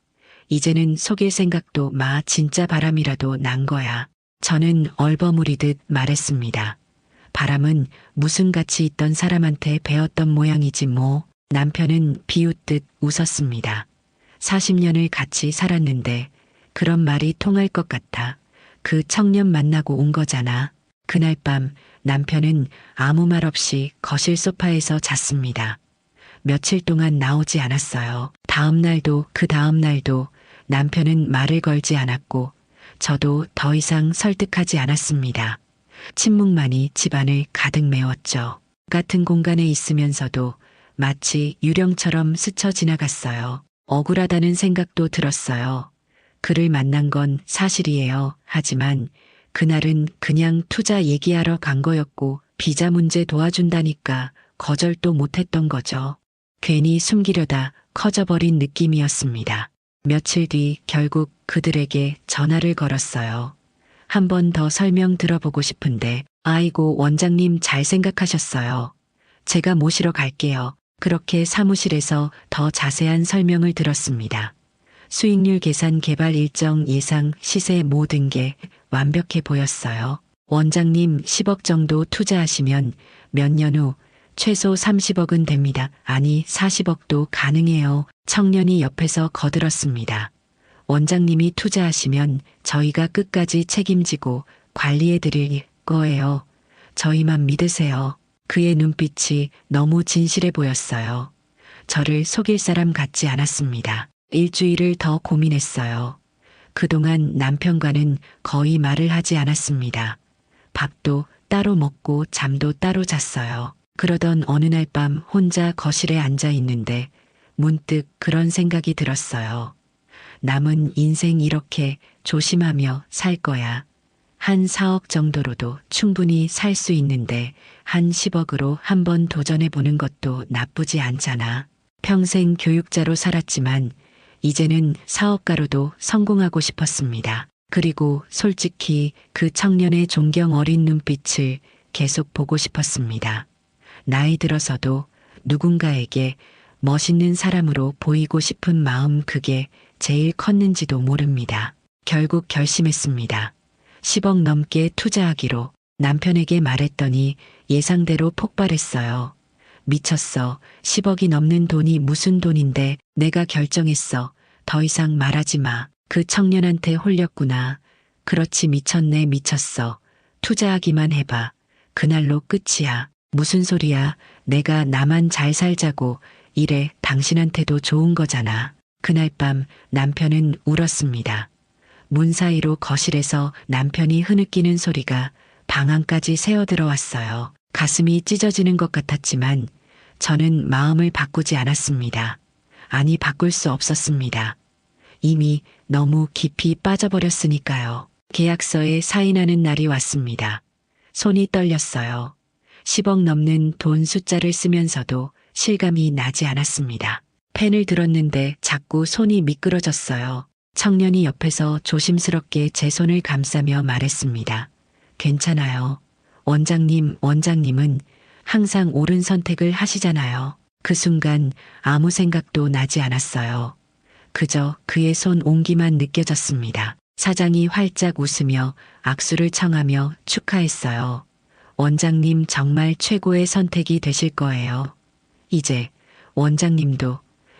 이제는 속일 생각도 마 진짜 바람이라도 난 거야. 저는 얼버무리듯 말했습니다. 바람은 무슨 가치 있던 사람한테 배웠던 모양이지 뭐. 남편은 비웃듯 웃었습니다. 40년을 같이 살았는데 그런 말이 통할 것 같아. 그 청년 만나고 온 거잖아. 그날 밤 남편은 아무 말 없이 거실 소파에서 잤습니다. 며칠 동안 나오지 않았어요. 다음 날도 그 다음 날도 남편은 말을 걸지 않았고 저도 더 이상 설득하지 않았습니다. 침묵만이 집안을 가득 메웠죠. 같은 공간에 있으면서도 마치 유령처럼 스쳐 지나갔어요. 억울하다는 생각도 들었어요. 그를 만난 건 사실이에요. 하지만 그날은 그냥 투자 얘기하러 간 거였고 비자 문제 도와준다니까 거절도 못했던 거죠. 괜히 숨기려다 커져버린 느낌이었습니다. 며칠 뒤 결국 그들에게 전화를 걸었어요. 한 번 더 설명 들어보고 싶은데, 아이고 원장님 잘 생각하셨어요. 제가 모시러 갈게요. 그렇게 사무실에서 더 자세한 설명을 들었습니다. 수익률 계산, 개발 일정, 예상, 시세 모든 게 완벽해 보였어요. 원장님 10억 정도 투자하시면 몇 년 후 최소 30억은 됩니다. 아니 40억도 가능해요. 청년이 옆에서 거들었습니다. 원장님이 투자하시면 저희가 끝까지 책임지고 관리해 드릴 거예요. 저희만 믿으세요. 그의 눈빛이 너무 진실해 보였어요. 저를 속일 사람 같지 않았습니다. 일주일을 더 고민했어요. 그동안 남편과는 거의 말을 하지 않았습니다. 밥도 따로 먹고 잠도 따로 잤어요. 그러던 어느 날 밤 혼자 거실에 앉아 있는데 문득 그런 생각이 들었어요. 남은 인생 이렇게 조심하며 살 거야. 한 4억 정도로도 충분히 살 수 있는데 한 10억으로 한번 도전해 보는 것도 나쁘지 않잖아. 평생 교육자로 살았지만 이제는 사업가로도 성공하고 싶었습니다. 그리고 솔직히 그 청년의 존경 어린 눈빛을 계속 보고 싶었습니다. 나이 들어서도 누군가에게 멋있는 사람으로 보이고 싶은 마음, 그게 제일 컸는지도 모릅니다. 결국 결심했습니다. 10억 넘게 투자하기로 남편에게 말했더니 예상대로 폭발했어요. 미쳤어. 10억이 넘는 돈이 무슨 돈인데. 내가 결정했어. 더 이상 말하지 마. 그 청년한테 홀렸구나. 그렇지, 미쳤네, 미쳤어. 투자하기만 해봐. 그날로 끝이야. 무슨 소리야. 내가 나만 잘 살자고 이래. 당신한테도 좋은 거잖아. 그날 밤 남편은 울었습니다. 문 사이로 거실에서 남편이 흐느끼는 소리가 방 안까지 새어들어왔어요. 가슴이 찢어지는 것 같았지만 저는 마음을 바꾸지 않았습니다. 아니, 바꿀 수 없었습니다. 이미 너무 깊이 빠져버렸으니까요. 계약서에 사인하는 날이 왔습니다. 손이 떨렸어요. 10억 넘는 돈 숫자를 쓰면서도 실감이 나지 않았습니다. 펜을 들었는데 자꾸 손이 미끄러졌어요. 청년이 옆에서 조심스럽게 제 손을 감싸며 말했습니다. 괜찮아요. 원장님은 항상 옳은 선택을 하시잖아요. 그 순간 아무 생각도 나지 않았어요. 그저 그의 손 온기만 느껴졌습니다. 사장이 활짝 웃으며 악수를 청하며 축하했어요. 원장님 정말 최고의 선택이 되실 거예요. 이제 원장님도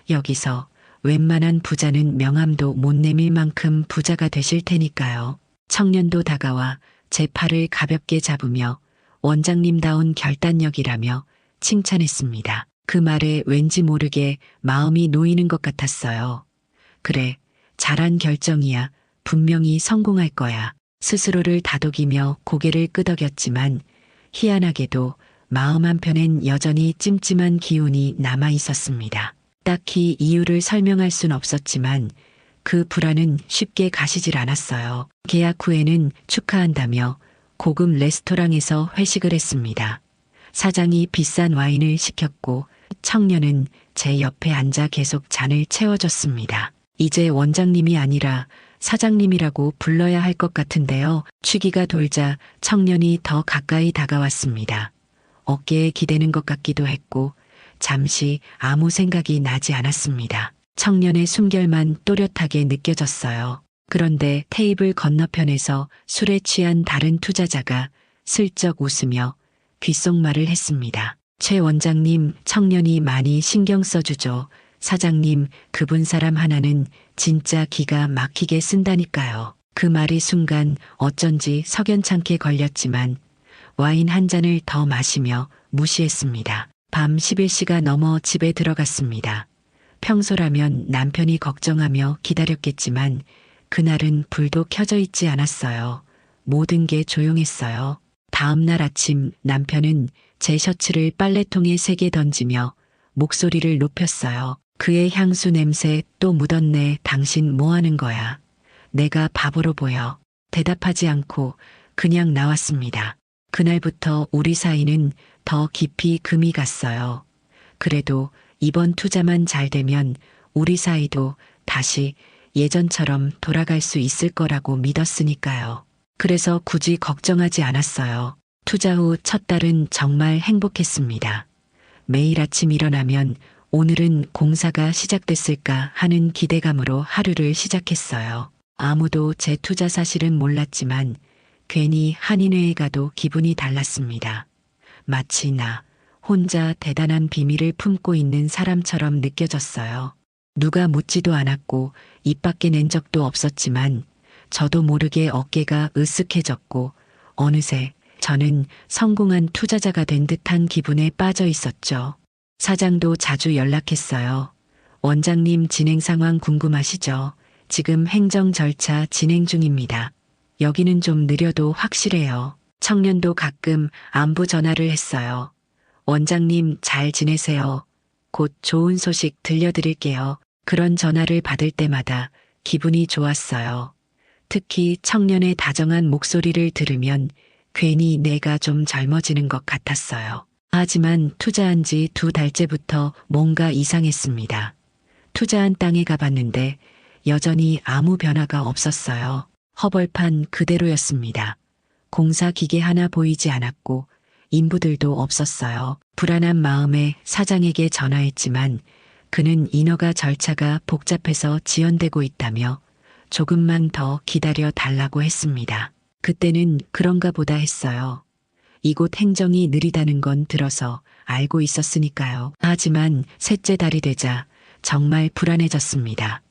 여기서 웬만한 부자는 명함도 못 내밀 만큼 부자가 되실 테니까요. 청년도 다가와 제 팔을 가볍게 잡으며 원장님다운 결단력이라며 칭찬했습니다. 그 말에 왠지 모르게 마음이 놓이는 것 같았어요. 그래, 잘한 결정이야. 분명히 성공할 거야. 스스로를 다독이며 고개를 끄덕였지만 희한하게도 마음 한편엔 여전히 찜찜한 기운이 남아 있었습니다. 딱히 이유를 설명할 순 없었지만 그 불안은 쉽게 가시질 않았어요. 계약 후에는 축하한다며 고급 레스토랑에서 회식을 했습니다. 사장이 비싼 와인을 시켰고 청년은 제 옆에 앉아 계속 잔을 채워줬습니다. 이제 원장님이 아니라 사장님이라고 불러야 할 것 같은데요. 취기가 돌자 청년이 더 가까이 다가왔습니다. 어깨에 기대는 것 같기도 했고 잠시 아무 생각이 나지 않았습니다. 청년의 숨결만 또렷하게 느껴졌어요. 그런데 테이블 건너편에서 술에 취한 다른 투자자가 슬쩍 웃으며 귓속말을 했습니다. 최 원장님, 청년이 많이 신경 써주죠. 사장님, 그분 사람 하나는 진짜 기가 막히게 쓴다니까요. 그 말이 순간 어쩐지 석연찮게 걸렸지만 와인 한 잔을 더 마시며 무시했습니다. 밤 11시가 넘어 집에 들어갔습니다. 평소라면 남편이 걱정하며 기다렸겠지만 그날은 불도 켜져 있지 않았어요. 모든 게 조용했어요. 다음 날 아침 남편은 제 셔츠를 빨래통에 세게 던지며 목소리를 높였어요. 그의 향수 냄새 또 묻었네. 당신 뭐 하는 거야? 내가 바보로 보여. 대답하지 않고 그냥 나왔습니다. 그날부터 우리 사이는 더 깊이 금이 갔어요. 그래도 이번 투자만 잘 되면 우리 사이도 다시 예전처럼 돌아갈 수 있을 거라고 믿었으니까요. 그래서 굳이 걱정하지 않았어요. 투자 후 첫 달은 정말 행복했습니다. 매일 아침 일어나면 오늘은 공사가 시작됐을까 하는 기대감으로 하루를 시작했어요. 아무도 제 투자 사실은 몰랐지만 괜히 한인회에 가도 기분이 달랐습니다. 마치 나 혼자 대단한 비밀을 품고 있는 사람처럼 느껴졌어요. 누가 묻지도 않았고 입 밖에 낸 적도 없었지만 저도 모르게 어깨가 으쓱해졌고 어느새 저는 성공한 투자자가 된 듯한 기분에 빠져 있었죠. 사장도 자주 연락했어요. 원장님 진행 상황 궁금하시죠? 지금 행정 절차 진행 중입니다. 여기는 좀 느려도 확실해요. 청년도 가끔 안부 전화를 했어요. 원장님 잘 지내세요. 곧 좋은 소식 들려드릴게요. 그런 전화를 받을 때마다 기분이 좋았어요. 특히 청년의 다정한 목소리를 들으면 괜히 내가 좀 젊어지는 것 같았어요. 하지만 투자한 지 2달째부터 뭔가 이상했습니다. 투자한 땅에 가봤는데 여전히 아무 변화가 없었어요. 허벌판 그대로였습니다. 공사 기계 하나 보이지 않았고 인부들도 없었어요. 불안한 마음에 사장에게 전화했지만 그는 인허가 절차가 복잡해서 지연되고 있다며 조금만 더 기다려 달라고 했습니다. 그때는 그런가 보다 했어요. 이곳 행정이 느리다는 건 들어서 알고 있었으니까요. 하지만 셋째 달이 되자 정말 불안해졌습니다.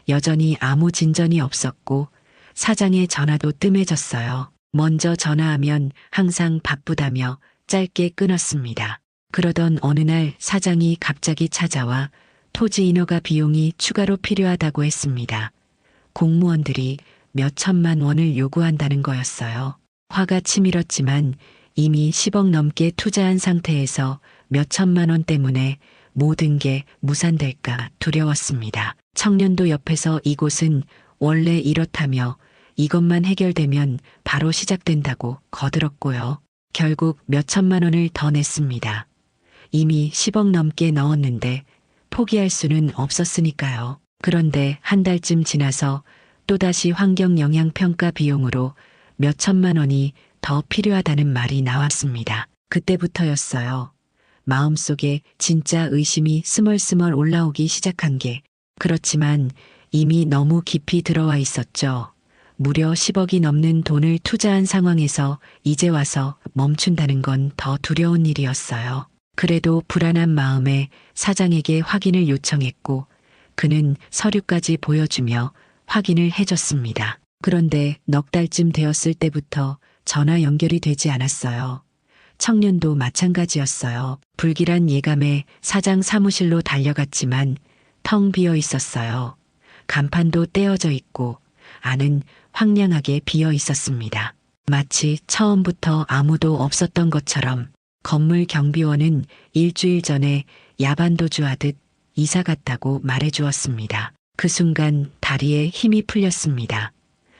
여전히 아무 진전이 없었고 사장의 전화도 뜸해졌어요. 먼저 전화하면 항상 바쁘다며 짧게 끊었습니다. 그러던 어느 날 사장이 갑자기 찾아와 토지 인허가 비용이 추가로 필요하다고 했습니다. 공무원들이 몇 천만 원을 요구한다는 거였어요. 화가 치밀었지만 이미 10억 넘게 투자한 상태에서 몇 천만 원 때문에 모든 게 무산될까 두려웠습니다. 청년도 옆에서 이곳은 원래 이렇다며 이것만 해결되면 바로 시작된다고 거들었고요. 결국 몇 천만 원을 더 냈습니다. 이미 10억 넘게 넣었는데 포기할 수는 없었으니까요. 그런데 한 달쯤 지나서 또다시 환경영향평가 비용으로 몇 천만 원이 더 필요하다는 말이 나왔습니다. 그때부터였어요. 마음속에 진짜 의심이 스멀스멀 올라오기 시작한 게. 그렇지만 이미 너무 깊이 들어와 있었죠. 무려 10억이 넘는 돈을 투자한 상황에서 이제 와서 멈춘다는 건 더 두려운 일이었어요. 그래도 불안한 마음에 사장에게 확인을 요청했고 그는 서류까지 보여주며 확인을 해줬습니다. 그런데 넉 달쯤 되었을 때부터 전화 연결이 되지 않았어요. 청년도 마찬가지였어요. 불길한 예감에 사장 사무실로 달려갔지만 텅 비어 있었어요. 간판도 떼어져 있고 안은 황량하게 비어 있었습니다. 마치 처음부터 아무도 없었던 것처럼 건물 경비원은 일주일 전에 야반도주하듯 이사 갔다고 말해주었습니다. 그 순간 다리에 힘이 풀렸습니다.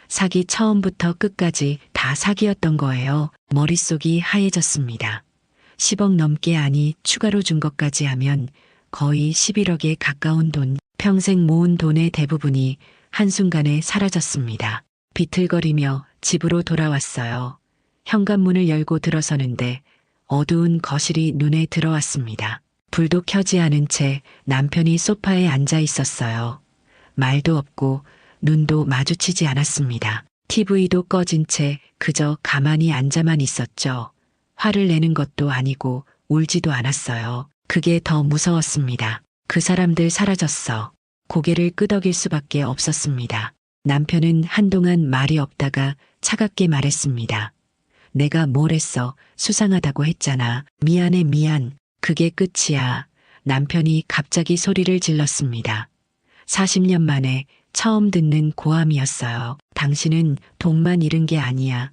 사기 처음부터 끝까지 다 사기였던 거예요. 머릿속이 하얘졌습니다. 10억 넘게 아니 추가로 준 것까지 하면 거의 11억에 가까운 돈, 평생 모은 돈의 대부분이 한순간에 사라졌습니다. 비틀거리며 집으로 돌아왔어요. 현관문을 열고 들어서는데 어두운 거실이 눈에 들어왔습니다. 불도 켜지 않은 채 남편이 소파에 앉아 있었어요. 말도 없고 눈도 마주치지 않았습니다. TV도 꺼진 채 그저 가만히 앉아만 있었죠. 화를 내는 것도 아니고 울지도 않았어요. 그게 더 무서웠습니다. 그 사람들 사라졌어. 고개를 끄덕일 수밖에 없었습니다. 남편은 한동안 말이 없다가 차갑게 말했습니다. 내가 뭘 했어? 수상하다고 했잖아. 미안해, 미안. 그게 끝이야. 남편이 갑자기 소리를 질렀습니다. 40년 만에 처음 듣는 고함이었어요. 당신은 돈만 잃은 게 아니야.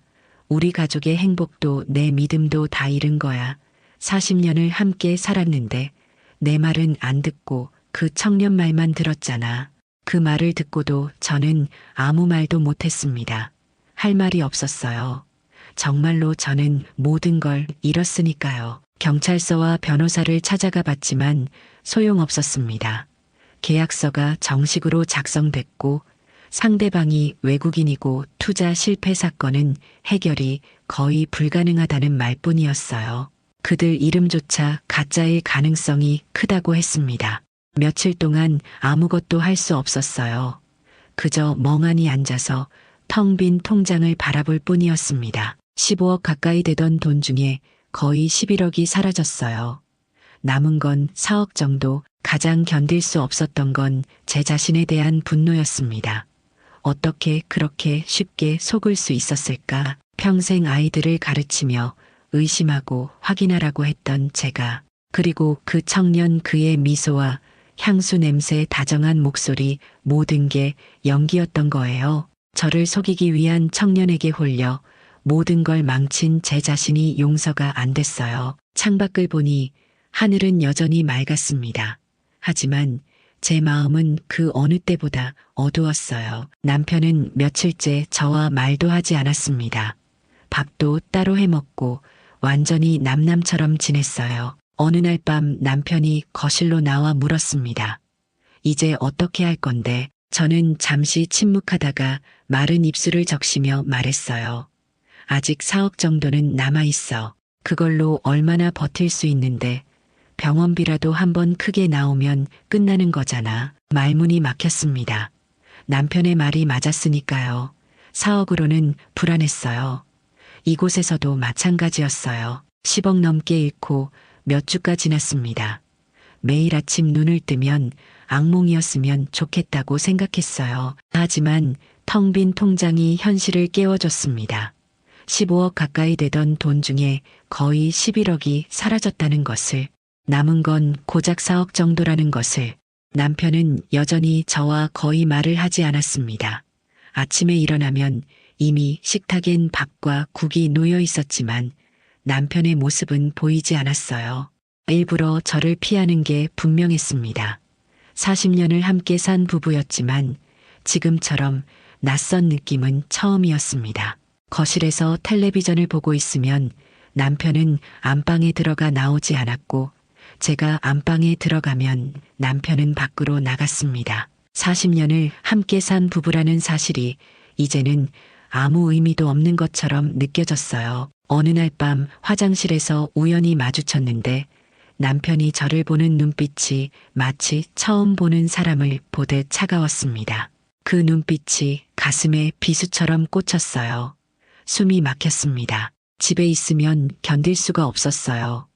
우리 가족의 행복도 내 믿음도 다 잃은 거야. 40년을 함께 살았는데 내 말은 안 듣고 그 청년 말만 들었잖아. 그 말을 듣고도 저는 아무 말도 못했습니다. 할 말이 없었어요. 정말로 저는 모든 걸 잃었으니까요. 경찰서와 변호사를 찾아가 봤지만 소용없었습니다. 계약서가 정식으로 작성됐고 상대방이 외국인이고 투자 실패 사건은 해결이 거의 불가능하다는 말뿐이었어요. 그들 이름조차 가짜일 가능성이 크다고 했습니다. 며칠 동안 아무것도 할 수 없었어요. 그저 멍하니 앉아서 텅 빈 통장을 바라볼 뿐이었습니다. 15억 가까이 되던 돈 중에 거의 11억이 사라졌어요. 남은 건 4억 정도. 가장 견딜 수 없었던 건 제 자신에 대한 분노였습니다. 어떻게 그렇게 쉽게 속을 수 있었을까? 평생 아이들을 가르치며 의심하고 확인하라고 했던 제가, 그리고 그 청년, 그의 미소와 향수 냄새, 다정한 목소리, 모든 게 연기였던 거예요. 저를 속이기 위한 청년에게 홀려 모든 걸 망친 제 자신이 용서가 안 됐어요. 창밖을 보니 하늘은 여전히 맑았습니다. 하지만 제 마음은 그 어느 때보다 어두웠어요. 남편은 며칠째 저와 말도 하지 않았습니다. 밥도 따로 해먹고 완전히 남남처럼 지냈어요. 어느 날 밤 남편이 거실로 나와 물었습니다. 이제 어떻게 할 건데? 저는 잠시 침묵하다가 마른 입술을 적시며 말했어요. 아직 4억 정도는 남아있어. 그걸로 얼마나 버틸 수 있는데 병원비라도 한번 크게 나오면 끝나는 거잖아. 말문이 막혔습니다. 남편의 말이 맞았으니까요. 4억으로는 불안했어요. 이곳에서도 마찬가지였어요. 10억 넘게 잃고 몇 주가 지났습니다. 매일 아침 눈을 뜨면 악몽이었으면 좋겠다고 생각했어요. 하지만 텅 빈 통장이 현실을 깨워줬습니다. 15억 가까이 되던 돈 중에 거의 11억이 사라졌다는 것을, 남은 건 고작 4억 정도라는 것을. 남편은 여전히 저와 거의 말을 하지 않았습니다. 아침에 일어나면 이미 식탁엔 밥과 국이 놓여 있었지만 남편의 모습은 보이지 않았어요. 일부러 저를 피하는 게 분명했습니다. 40년을 함께 산 부부였지만 지금처럼 낯선 느낌은 처음이었습니다. 거실에서 텔레비전을 보고 있으면 남편은 안방에 들어가 나오지 않았고 제가 안방에 들어가면 남편은 밖으로 나갔습니다. 40년을 함께 산 부부라는 사실이 이제는 아무 의미도 없는 것처럼 느껴졌어요. 어느 날 밤 화장실에서 우연히 마주쳤는데 남편이 저를 보는 눈빛이 마치 처음 보는 사람을 보듯 차가웠습니다. 그 눈빛이 가슴에 비수처럼 꽂혔어요. 숨이 막혔습니다. 집에 있으면 견딜 수가 없었어요.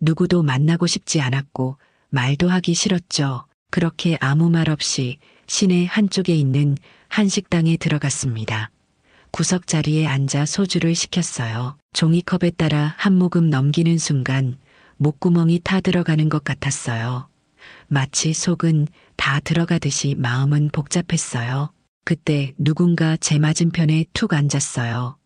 누구도 만나고 싶지 않았고 말도 하기 싫었죠. 그렇게 아무 말 없이 시내 한쪽에 있는 한식당에 들어갔습니다. 구석 자리에 앉아 소주를 시켰어요. 종이컵에 따라 한 모금 넘기는 순간 목구멍이 타 들어가는 것 같았어요. 마치 속은 다 들어가듯이 마음은 복잡했어요. 그때 누군가 제 맞은편에 툭 앉았어요.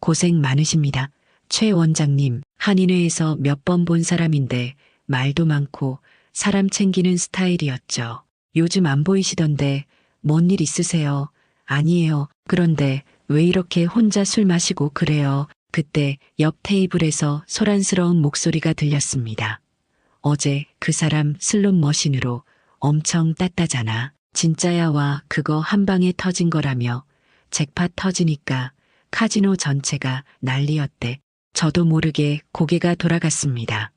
고생 많으십니다. 최 원장님, 한인회에서 몇 번 본 사람인데 말도 많고 사람 챙기는 스타일이었죠. 요즘 안 보이시던데 뭔 일 있으세요? 아니에요. 그런데 왜 이렇게 혼자 술 마시고 그래요? 그때 옆 테이블에서 소란스러운 목소리가 들렸습니다. 어제 그 사람 슬롯머신으로 엄청 땄다잖아. 진짜야. 와, 그거 한 방에 터진 거라며. 잭팟 터지니까 카지노 전체가 난리였대. 저도 모르게 고개가 돌아갔습니다.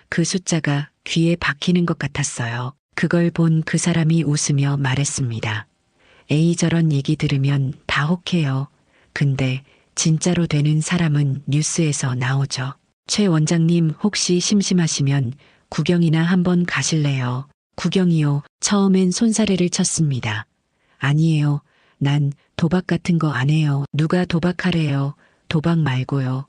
그 숫자가 귀에 박히는 것 같았어요. 그걸 본 그 사람이 웃으며 말했습니다. 에이, 저런 얘기 들으면 다 혹해요. 근데 진짜로 되는 사람은 뉴스에서 나오죠. 최 원장님, 혹시 심심하시면 구경이나 한번 가실래요? 구경이요? 처음엔 손사래를 쳤습니다. 아니에요. 난 도박 같은 거 안 해요. 누가 도박하래요. 도박 말고요.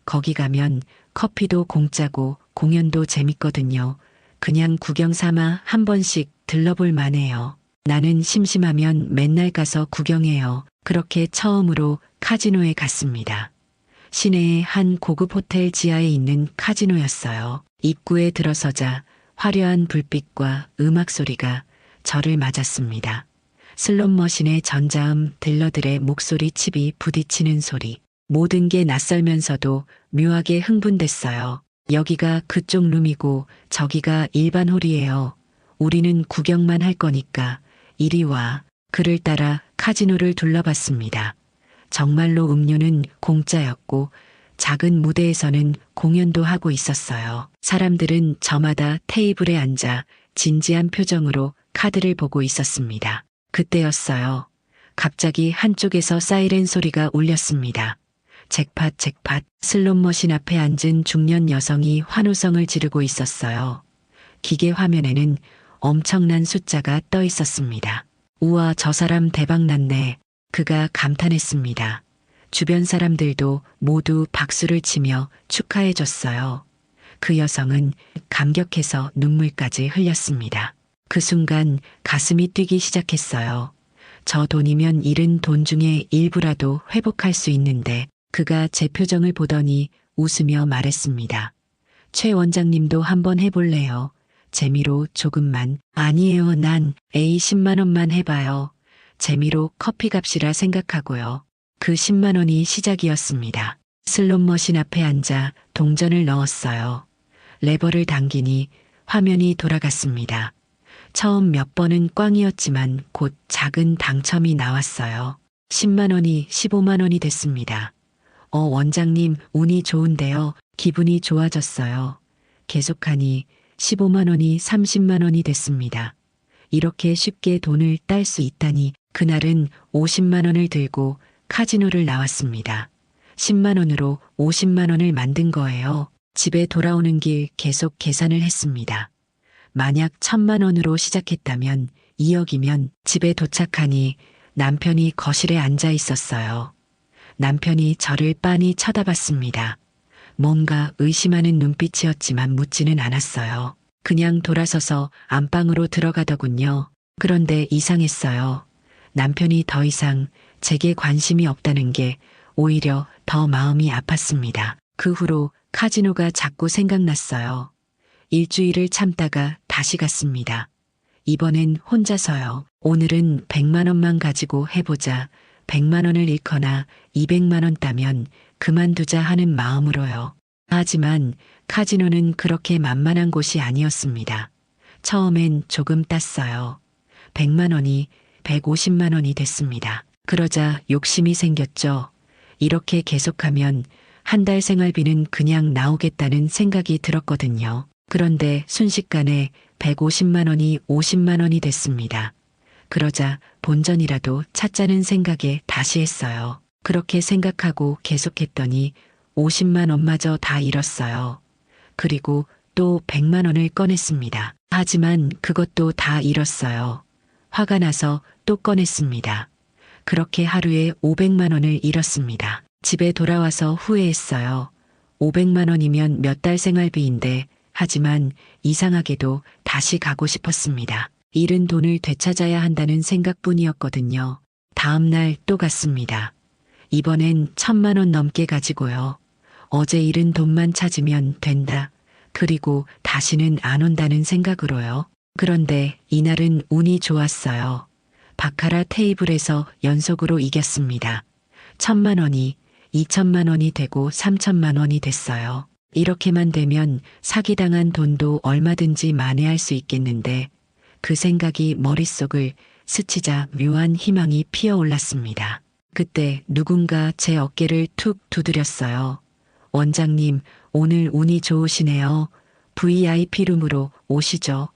거기 가면 커피도 공짜고 공연도 재밌거든요. 그냥 구경 삼아 한 번씩 들러볼 만해요. 나는 심심하면 맨날 가서 구경해요. 그렇게 처음으로 카지노에 갔습니다. 시내의 한 고급 호텔 지하에 있는 카지노였어요. 입구에 들어서자 화려한 불빛과 음악 소리가 저를 맞았습니다. 슬롯머신의 전자음, 딜러들의 목소리 칩이 부딪히는 소리. 모든 게 낯설면서도 묘하게 흥분됐어요. 여기가 그쪽 룸이고 저기가 일반 홀이에요. 우리는 구경만 할 거니까 이리 와. 그를 따라 카지노를 둘러봤습니다. 정말로 음료는 공짜였고 작은 무대에서는 공연도 하고 있었어요. 사람들은 저마다 테이블에 앉아 진지한 표정으로 카드를 보고 있었습니다. 그때였어요. 갑자기 한쪽에서 사이렌 소리가 울렸습니다. 잭팟, 잭팟. 슬롯머신 앞에 앉은 중년 여성이 환호성을 지르고 있었어요. 기계 화면에는 엄청난 숫자가 떠 있었습니다. 우와, 저 사람 대박 났네. 그가 감탄했습니다. 주변 사람들도 모두 박수를 치며 축하해줬어요. 그 여성은 감격해서 눈물까지 흘렸습니다. 그 순간 가슴이 뛰기 시작했어요. 저 돈이면 잃은 돈 중에 일부라도 회복할 수 있는데 그가 제 표정을 보더니 웃으며 말했습니다. 최 원장님도 한번 해볼래요. 재미로 조금만. 아니에요. 난 A 10만 원만 해봐요. 재미로 커피값이라 생각하고요. 그 10만 원이 시작이었습니다. 슬롯머신 앞에 앉아 동전을 넣었어요. 레버를 당기니 화면이 돌아갔습니다. 처음 몇 번은 꽝이었지만 곧 작은 당첨이 나왔어요. 10만 원이 15만 원이 됐습니다. 원장님, 운이 좋은데요. 기분이 좋아졌어요. 계속하니 15만 원이 30만 원이 됐습니다. 이렇게 쉽게 돈을 딸 수 있다니. 그날은 50만 원을 들고 카지노를 나왔습니다. 10만 원으로 50만 원을 만든 거예요. 집에 돌아오는 길 계속 계산을 했습니다. 만약 1000만 원으로 시작했다면 2억이면 집에 도착하니 남편이 거실에 앉아 있었어요. 남편이 저를 빤히 쳐다봤습니다. 뭔가 의심하는 눈빛이었지만 묻지는 않았어요. 그냥 돌아서서 안방으로 들어가더군요. 그런데 이상했어요. 남편이 더 이상 제게 관심이 없다는 게 오히려 더 마음이 아팠습니다. 그 후로 카지노가 자꾸 생각났어요. 일주일을 참다가 다시 갔습니다. 이번엔 혼자서요. 오늘은 100만 원만 가지고 해보자. 100만 원을 잃거나 200만 원 따면 그만두자 하는 마음으로요. 하지만 카지노는 그렇게 만만한 곳이 아니었습니다. 처음엔 조금 땄어요. 100만 원이 150만 원이 됐습니다. 그러자 욕심이 생겼죠. 이렇게 계속하면 한 달 생활비는 그냥 나오겠다는 생각이 들었거든요. 그런데 순식간에 150만 원이 50만 원이 됐습니다. 그러자 본전이라도 찾자는 생각에 다시 했어요. 그렇게 생각하고 계속했더니 50만 원마저 다 잃었어요. 그리고 또 100만 원을 꺼냈습니다. 하지만 그것도 다 잃었어요. 화가 나서 또 꺼냈습니다. 그렇게 하루에 500만 원을 잃었습니다. 집에 돌아와서 후회했어요. 500만 원이면 몇 달 생활비인데, 하지만 이상하게도 다시 가고 싶었습니다. 잃은 돈을 되찾아야 한다는 생각뿐이었거든요. 다음 날 또 갔습니다. 이번엔 1000만 원 넘게 가지고요. 어제 잃은 돈만 찾으면 된다. 그리고 다시는 안 온다는 생각으로요. 그런데 이날은 운이 좋았어요. 바카라 테이블에서 연속으로 이겼습니다. 1000만 원이 2000만 원이 되고 3000만 원이 됐어요. 이렇게만 되면 사기당한 돈도 얼마든지 만회할 수 있겠는데 그 생각이 머릿속을 스치자 묘한 희망이 피어올랐습니다. 그때 누군가 제 어깨를 툭 두드렸어요. 원장님, 오늘 운이 좋으시네요. VIP룸으로 오시죠.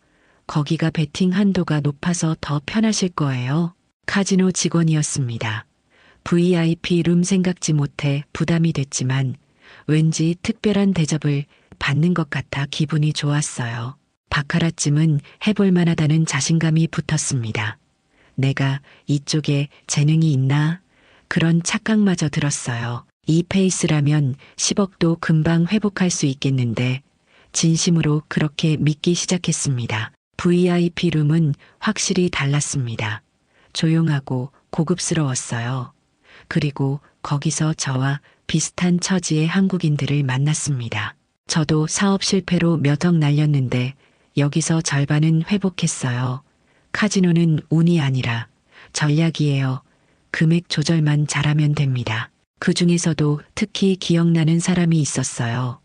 거기가 베팅 한도가 높아서 더 편하실 거예요. 카지노 직원이었습니다. VIP룸 생각지 못해 부담이 됐지만 왠지 특별한 대접을 받는 것 같아 기분이 좋았어요. 바카라쯤은 해볼 만하다는 자신감이 붙었습니다. 내가 이쪽에 재능이 있나? 그런 착각마저 들었어요. 이 페이스라면 10억도 금방 회복할 수 있겠는데 진심으로 그렇게 믿기 시작했습니다. VIP 룸은 확실히 달랐습니다. 조용하고 고급스러웠어요. 그리고 거기서 저와 비슷한 처지의 한국인들을 만났습니다. 저도 사업 실패로 몇 억 날렸는데 여기서 절반은 회복했어요. 카지노는 운이 아니라 전략이에요. 금액 조절만 잘하면 됩니다. 그 중에서도 특히 기억나는 사람이 있었어요.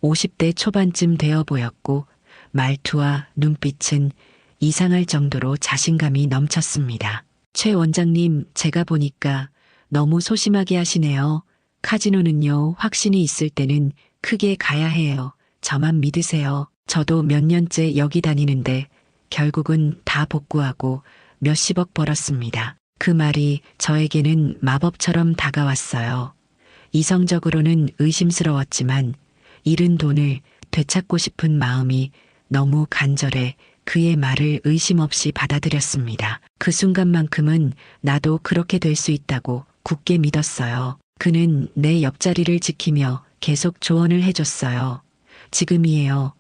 50대 초반쯤 되어 보였고 말투와 눈빛은 이상할 정도로 자신감이 넘쳤습니다. 최 원장님, 제가 보니까 너무 소심하게 하시네요. 카지노는요, 확신이 있을 때는 크게 가야 해요. 저만 믿으세요. 저도 몇 년째 여기 다니는데 결국은 다 복구하고 몇십억 벌었습니다. 그 말이 저에게는 마법처럼 다가왔어요. 이성적으로는 의심스러웠지만 잃은 돈을 되찾고 싶은 마음이 너무 간절해 그의 말을 의심 없이 받아들였습니다. 그 순간만큼은 나도 그렇게 될 수 있다고 굳게 믿었어요. 그는 내 옆자리를 지키며 계속 조언을 해줬어요. 지금이에요.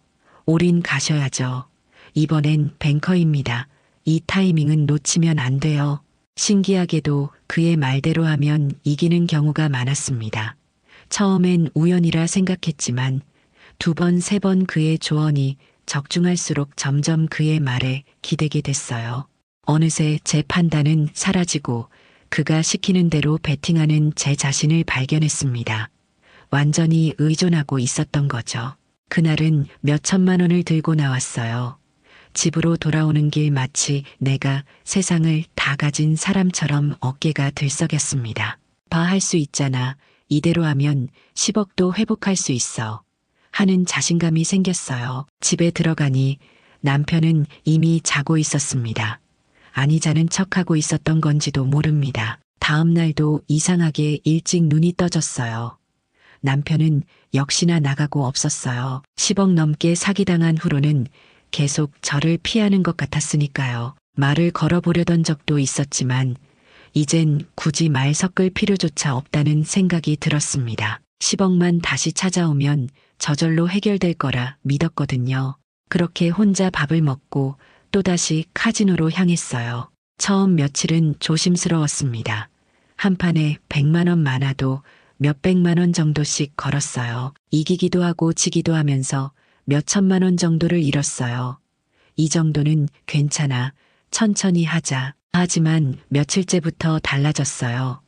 올인 가셔야죠. 이번엔 뱅커입니다. 이 타이밍은 놓치면 안 돼요. 신기하게도 그의 말대로 하면 이기는 경우가 많았습니다. 처음엔 우연이라 생각했지만 두 번, 세 번 그의 조언이 적중할수록 점점 그의 말에 기대게 됐어요. 어느새 제 판단은 사라지고 그가 시키는 대로 베팅하는 제 자신을 발견했습니다. 완전히 의존하고 있었던 거죠. 그날은 몇 천만 원을 들고 나왔어요. 집으로 돌아오는 길 마치 내가 세상을 다 가진 사람처럼 어깨가 들썩였습니다. 할 수 있잖아. 이대로 하면 10억도 회복할 수 있어. 하는 자신감이 생겼어요. 집에 들어가니 남편은 이미 자고 있었습니다. 아니 자는 척하고 있었던 건지도 모릅니다. 다음 날도 이상하게 일찍 눈이 떠졌어요. 남편은 역시나 나가고 없었어요. 10억 넘게 사기당한 후로는 계속 저를 피하는 것 같았으니까요. 말을 걸어보려던 적도 있었지만 이젠 굳이 말 섞을 필요조차 없다는 생각이 들었습니다. 10억만 다시 찾아오면 저절로 해결될 거라 믿었거든요. 그렇게 혼자 밥을 먹고 또다시 카지노로 향했어요. 처음 며칠은 조심스러웠습니다. 한 판에 100만 원 많아도 몇백만 원 정도씩 걸었어요. 이기기도 하고 지기도 하면서 몇 천만 원 정도를 잃었어요. 이 정도는 괜찮아. 천천히 하자. 하지만 며칠째부터 달라졌어요.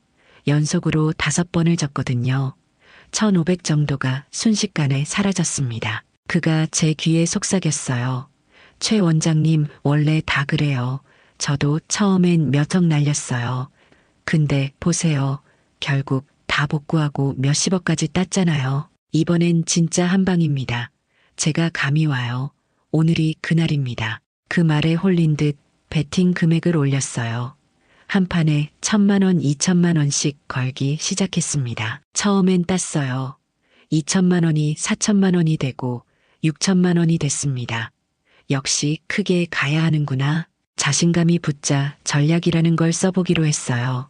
연속으로 5번을 졌거든요. 1,500 정도가 순식간에 사라졌습니다. 그가 제 귀에 속삭였어요. 최 원장님, 원래 다 그래요. 저도 처음엔 몇 억 날렸어요. 근데 보세요. 결국 다 복구하고 몇십억까지 땄잖아요. 이번엔 진짜 한 방입니다. 제가 감이 와요. 오늘이 그날입니다. 그 말에 홀린 듯 베팅 금액을 올렸어요. 한 판에 1,000만 원, 2천만 원씩 걸기 시작했습니다. 처음엔 땄어요. 2천만 원이 4천만 원이 되고 6천만 원이 됐습니다. 역시 크게 가야 하는구나. 자신감이 붙자 전략이라는 걸 써보기로 했어요.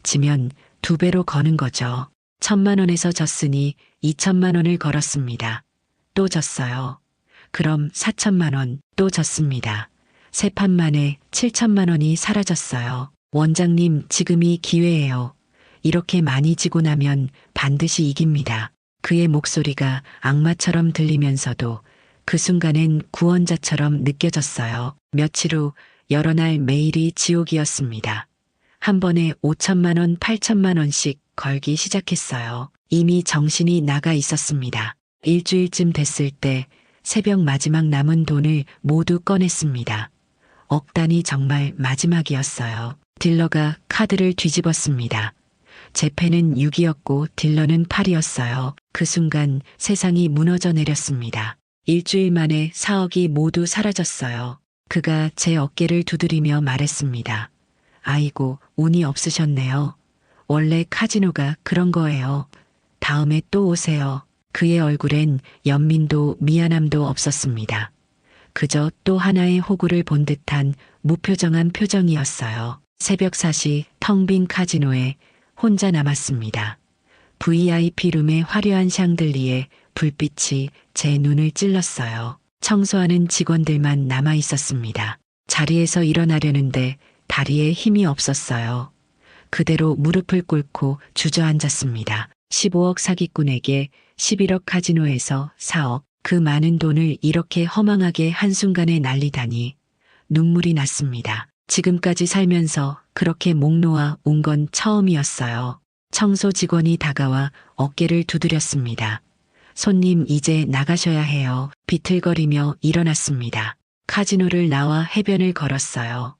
지면 2배로 거는 거죠. 1,000만 원에서 졌으니 2천만 원을 걸었습니다. 또 졌어요. 그럼 4천만 원 또 졌습니다. 세 판 만에 7천만 원이 사라졌어요. 원장님, 지금이 기회예요. 이렇게 많이 지고 나면 반드시 이깁니다. 그의 목소리가 악마처럼 들리면서도 그 순간엔 구원자처럼 느껴졌어요. 며칠 후 여러 날 매일이 지옥이었습니다. 한 번에 5천만 원, 8천만 원씩 걸기 시작했어요. 이미 정신이 나가 있었습니다. 일주일쯤 됐을 때 새벽 마지막 남은 돈을 모두 꺼냈습니다. 억 단위 정말 마지막이었어요. 딜러가 카드를 뒤집었습니다. 제 패는 6이었고 딜러는 8이었어요. 그 순간 세상이 무너져 내렸습니다. 일주일 만에 4억이 모두 사라졌어요. 그가 제 어깨를 두드리며 말했습니다. 아이고, 운이 없으셨네요. 원래 카지노가 그런 거예요. 다음에 또 오세요. 그의 얼굴엔 연민도 미안함도 없었습니다. 그저 또 하나의 호구를 본 듯한 무표정한 표정이었어요. 새벽 4시 텅 빈 카지노에 혼자 남았습니다. VIP 룸의 화려한 샹들리에 불빛이 제 눈을 찔렀어요. 청소하는 직원들만 남아 있었습니다. 자리에서 일어나려는데 다리에 힘이 없었어요. 그대로 무릎을 꿇고 주저앉았습니다. 15억 사기꾼에게 11억 카지노에서 4억, 그 많은 돈을 이렇게 허망하게 한순간에 날리다니 눈물이 났습니다. 지금까지 살면서 그렇게 목 놓아 온 건 처음이었어요. 청소 직원이 다가와 어깨를 두드렸습니다. 손님 이제 나가셔야 해요. 비틀거리며 일어났습니다. 카지노를 나와 해변을 걸었어요.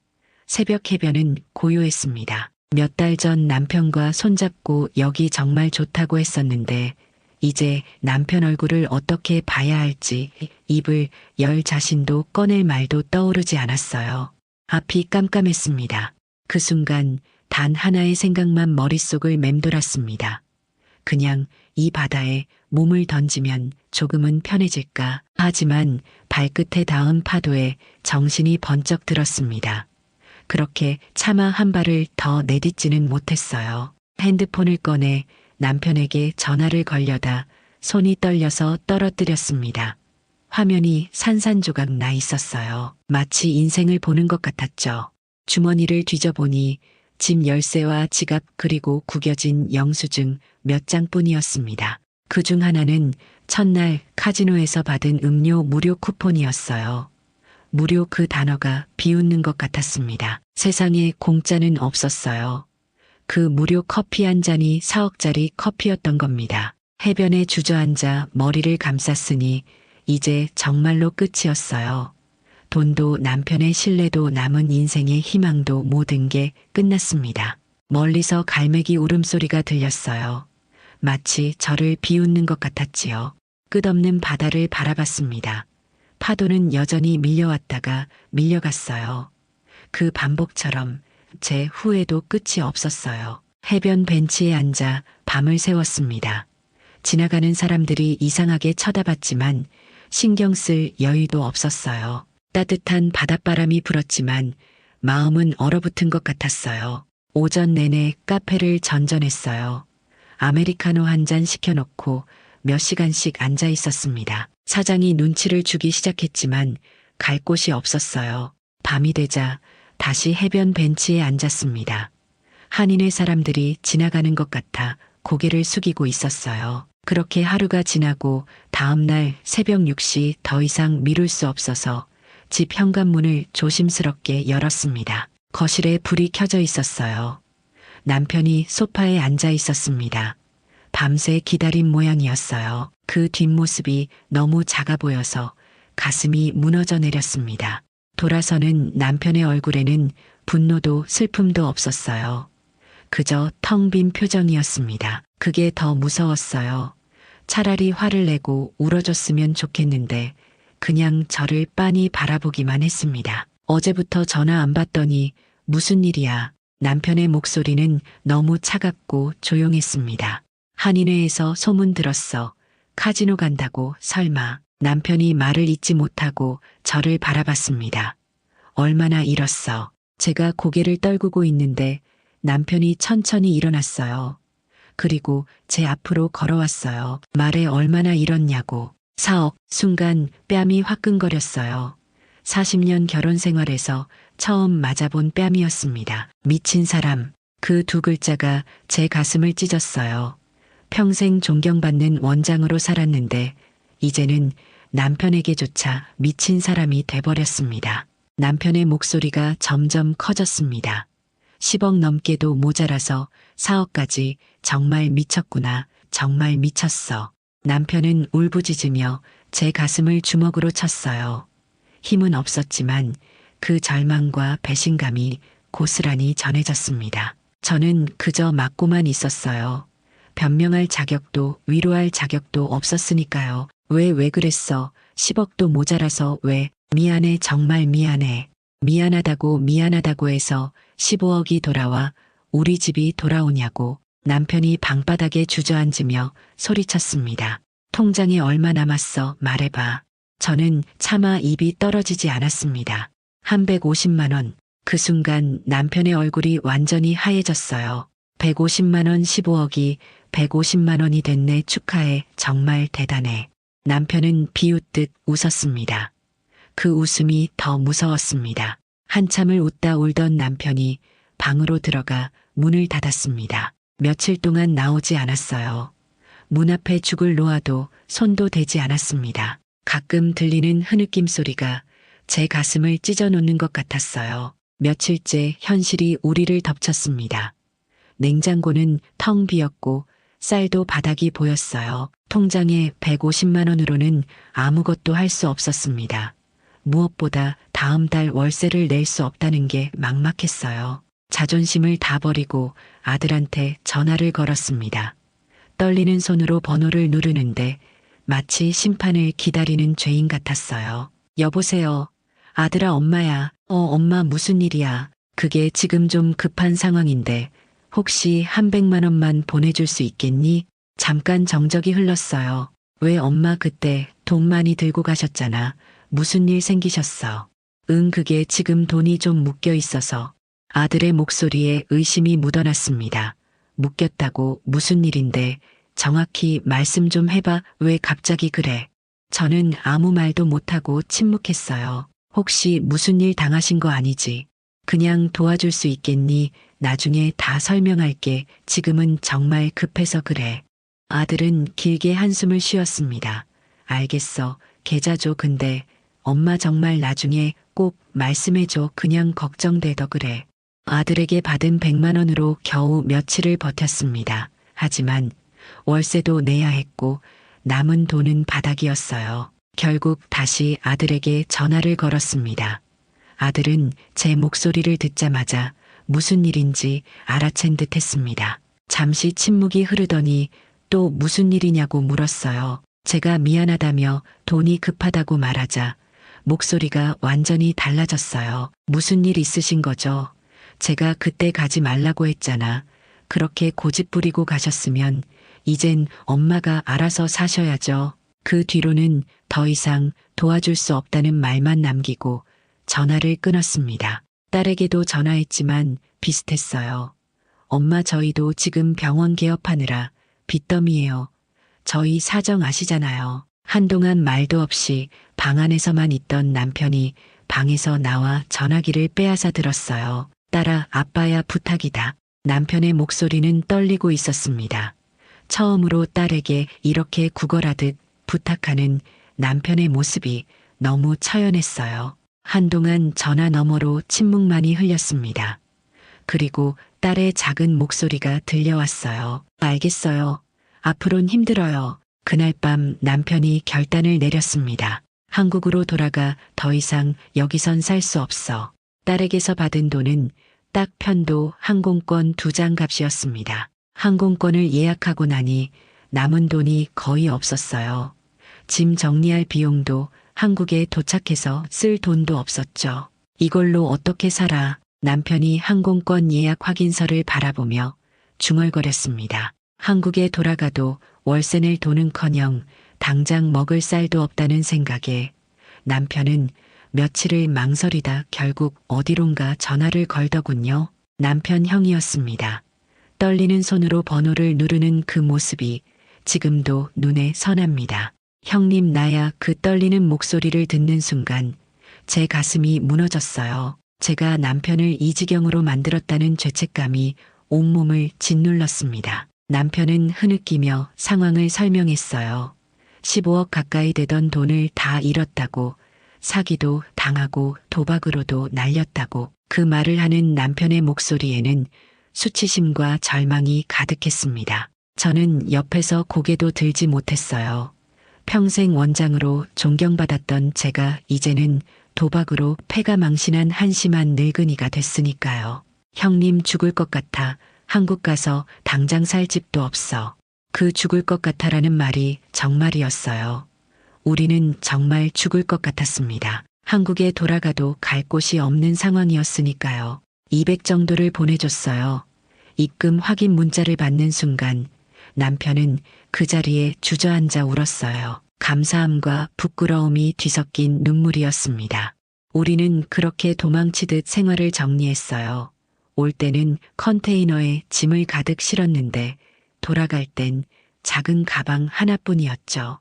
새벽 해변은 고요했습니다. 몇 달 전 남편과 손잡고 여기 정말 좋다고 했었는데 이제 남편 얼굴을 어떻게 봐야 할지 입을 열 자신도 꺼낼 말도 떠오르지 않았어요. 앞이 깜깜했습니다. 그 순간 단 하나의 생각만 머릿속을 맴돌았습니다. 그냥 이 바다에 몸을 던지면 조금은 편해질까. 하지만 발끝에 닿은 파도에 정신이 번쩍 들었습니다. 그렇게 차마 한 발을 더 내딛지는 못했어요. 핸드폰을 꺼내 남편에게 전화를 걸려다 손이 떨려서 떨어뜨렸습니다. 화면이 산산조각 나 있었어요. 마치 인생을 보는 것 같았죠. 주머니를 뒤져보니 집 열쇠와 지갑 그리고 구겨진 영수증 몇 장뿐이었습니다. 그중 하나는 첫날 카지노에서 받은 음료 무료 쿠폰이었어요. 무료 그 단어가 비웃는 것 같았습니다. 세상에 공짜는 없었어요. 그 무료 커피 한 잔이 4억짜리 커피였던 겁니다. 해변에 주저앉아 머리를 감쌌으니 이제 정말로 끝이었어요. 돈도 남편의 신뢰도 남은 인생의 희망도 모든 게 끝났습니다. 멀리서 갈매기 울음소리가 들렸어요. 마치 저를 비웃는 것 같았지요. 끝없는 바다를 바라봤습니다. 파도는 여전히 밀려왔다가 밀려갔어요. 그 반복처럼 제 후회도 끝이 없었어요. 해변 벤치에 앉아 밤을 새웠습니다. 지나가는 사람들이 이상하게 쳐다봤지만 신경 쓸 여유도 없었어요. 따뜻한 바닷바람이 불었지만 마음은 얼어붙은 것 같았어요. 오전 내내 카페를 전전했어요. 아메리카노 한 잔 시켜놓고 몇 시간씩 앉아 있었습니다. 사장이 눈치를 주기 시작했지만 갈 곳이 없었어요. 밤이 되자 다시 해변 벤치에 앉았습니다. 한인의 사람들이 지나가는 것 같아 고개를 숙이고 있었어요. 그렇게 하루가 지나고 다음 날 새벽 6시 더 이상 미룰 수 없어서 집 현관문을 조심스럽게 열었습니다. 거실에 불이 켜져 있었어요. 남편이 소파에 앉아 있었습니다. 밤새 기다린 모양이었어요. 그 뒷모습이 너무 작아 보여서 가슴이 무너져 내렸습니다. 돌아서는 남편의 얼굴에는 분노도 슬픔도 없었어요. 그저 텅 빈 표정이었습니다. 그게 더 무서웠어요. 차라리 화를 내고 울어줬으면 좋겠는데 그냥 저를 빤히 바라보기만 했습니다. 어제부터 전화 안 받더니 무슨 일이야. 남편의 목소리는 너무 차갑고 조용했습니다. 한인회에서 소문 들었어. 카지노 간다고 설마. 남편이 말을 잇지 못하고 저를 바라봤습니다. 얼마나 잃었어. 제가 고개를 떨구고 있는데 남편이 천천히 일어났어요. 그리고 제 앞으로 걸어왔어요. 말에 얼마나 잃었냐고. 4억. 순간 뺨이 화끈거렸어요. 40년 결혼 생활에서 처음 맞아본 뺨이었습니다. 미친 사람. 그 두 글자가 제 가슴을 찢었어요. 평생 존경받는 원장으로 살았는데 이제는 남편에게조차 미친 사람이 돼버렸습니다. 남편의 목소리가 점점 커졌습니다. 10억 넘게도 모자라서 4억까지 정말 미쳤구나. 정말 미쳤어. 남편은 울부짖으며 제 가슴을 주먹으로 쳤어요. 힘은 없었지만 그 절망과 배신감이 고스란히 전해졌습니다. 저는 그저 맞고만 있었어요. 변명할 자격도 위로할 자격도 없었으니까요. 왜 그랬어? 10억도 모자라서 왜? 미안해 정말 미안해. 미안하다고 해서 15억이 돌아와 우리 집이 돌아오냐고. 남편이 방바닥에 주저앉으며 소리쳤습니다. 통장에 얼마 남았어? 말해봐. 저는 차마 입이 떨어지지 않았습니다. 한 150만 원. 그 순간 남편의 얼굴이 완전히 하얘졌어요. 150만 원 15억이 150만 원이 됐네. 축하해. 정말 대단해. 남편은 비웃듯 웃었습니다. 그 웃음이 더 무서웠습니다. 한참을 웃다 울던 남편이 방으로 들어가 문을 닫았습니다. 며칠 동안 나오지 않았어요. 문 앞에 죽을 놓아도 손도 대지 않았습니다. 가끔 들리는 흐느낌 소리가 제 가슴을 찢어놓는 것 같았어요. 며칠째 현실이 우리를 덮쳤습니다. 냉장고는 텅 비었고 쌀도 바닥이 보였어요. 통장에 150만 원으로는 아무것도 할 수 없었습니다. 무엇보다 다음 달 월세를 낼 수 없다는 게 막막했어요. 자존심을 다 버리고 아들한테 전화를 걸었습니다. 떨리는 손으로 번호를 누르는데 마치 심판을 기다리는 죄인 같았어요. 여보세요. 아들아, 엄마야. 엄마, 무슨 일이야? 그게 지금 좀 급한 상황인데 혹시 한 100만 원만 보내줄 수 있겠니? 잠깐 정적이 흘렀어요. 왜 엄마 그때 돈 많이 들고 가셨잖아. 무슨 일 생기셨어? 응, 그게 지금 돈이 좀 묶여 있어서. 아들의 목소리에 의심이 묻어났습니다. 묶였다고? 무슨 일인데? 정확히 말씀 좀 해봐. 왜 갑자기 그래? 저는 아무 말도 못하고 침묵했어요. 혹시 무슨 일 당하신 거 아니지? 그냥 도와줄 수 있겠니? 나중에 다 설명할게. 지금은 정말 급해서 그래. 아들은 길게 한숨을 쉬었습니다. 알겠어. 계좌 줘. 근데 엄마 정말 나중에 꼭 말씀해줘. 그냥 걱정돼서 그래. 아들에게 받은 100만 원으로 겨우 며칠을 버텼습니다. 하지만 월세도 내야 했고 남은 돈은 바닥이었어요. 결국 다시 아들에게 전화를 걸었습니다. 아들은 제 목소리를 듣자마자 무슨 일인지 알아챈 듯 했습니다. 잠시 침묵이 흐르더니 또 무슨 일이냐고 물었어요. 제가 미안하다며 돈이 급하다고 말하자 목소리가 완전히 달라졌어요. 무슨 일 있으신 거죠? 제가 그때 가지 말라고 했잖아. 그렇게 고집 부리고 가셨으면 이젠 엄마가 알아서 사셔야죠. 그 뒤로는 더 이상 도와줄 수 없다는 말만 남기고 전화를 끊었습니다. 딸에게도 전화했지만 비슷했어요. 엄마, 저희도 지금 병원 개업하느라 빚더미예요. 저희 사정 아시잖아요. 한동안 말도 없이 방 안에서만 있던 남편이 방에서 나와 전화기를 빼앗아 들었어요. 딸아, 아빠야, 부탁이다. 남편의 목소리는 떨리고 있었습니다. 처음으로 딸에게 이렇게 구걸하듯 부탁하는 남편의 모습이 너무 처연했어요. 한동안 전화 너머로 침묵만이 흘렸습니다. 그리고 딸의 작은 목소리가 들려왔어요. 알겠어요. 앞으론 힘들어요. 그날 밤 남편이 결단을 내렸습니다. 한국으로 돌아가 더 이상 여기선 살 수 없어. 딸에게서 받은 돈은 딱 편도 항공권 2장 값이었습니다. 항공권을 예약하고 나니 남은 돈이 거의 없었어요. 짐 정리할 비용도 한국에 도착해서 쓸 돈도 없었죠. 이걸로 어떻게 살아? 남편이 항공권 예약 확인서를 바라보며 중얼거렸습니다. 한국에 돌아가도 월세 낼 돈은커녕 당장 먹을 쌀도 없다는 생각에 남편은 며칠을 망설이다 결국 어디론가 전화를 걸더군요. 남편 형이었습니다. 떨리는 손으로 번호를 누르는 그 모습이 지금도 눈에 선합니다. 형님, 나야. 그 떨리는 목소리를 듣는 순간 제 가슴이 무너졌어요. 제가 남편을 이 지경으로 만들었다는 죄책감이 온몸을 짓눌렀습니다. 남편은 흐느끼며 상황을 설명했어요. 15억 가까이 되던 돈을 다 잃었다고, 사기도 당하고 도박으로도 날렸다고. 그 말을 하는 남편의 목소리에는 수치심과 절망이 가득했습니다. 저는 옆에서 고개도 들지 못했어요. 평생 원장으로 존경받았던 제가 이제는 도박으로 패가 망신한 한심한 늙은이가 됐으니까요. 형님, 죽을 것 같아. 한국 가서 당장 살 집도 없어. 그 죽을 것 같아라는 말이 정말이었어요. 우리는 정말 죽을 것 같았습니다. 한국에 돌아가도 갈 곳이 없는 상황이었으니까요. 200 정도를 보내줬어요. 입금 확인 문자를 받는 순간 남편은 그 자리에 주저앉아 울었어요. 감사함과 부끄러움이 뒤섞인 눈물이었습니다. 우리는 그렇게 도망치듯 생활을 정리했어요. 올 때는 컨테이너에 짐을 가득 실었는데 돌아갈 땐 작은 가방 하나뿐이었죠.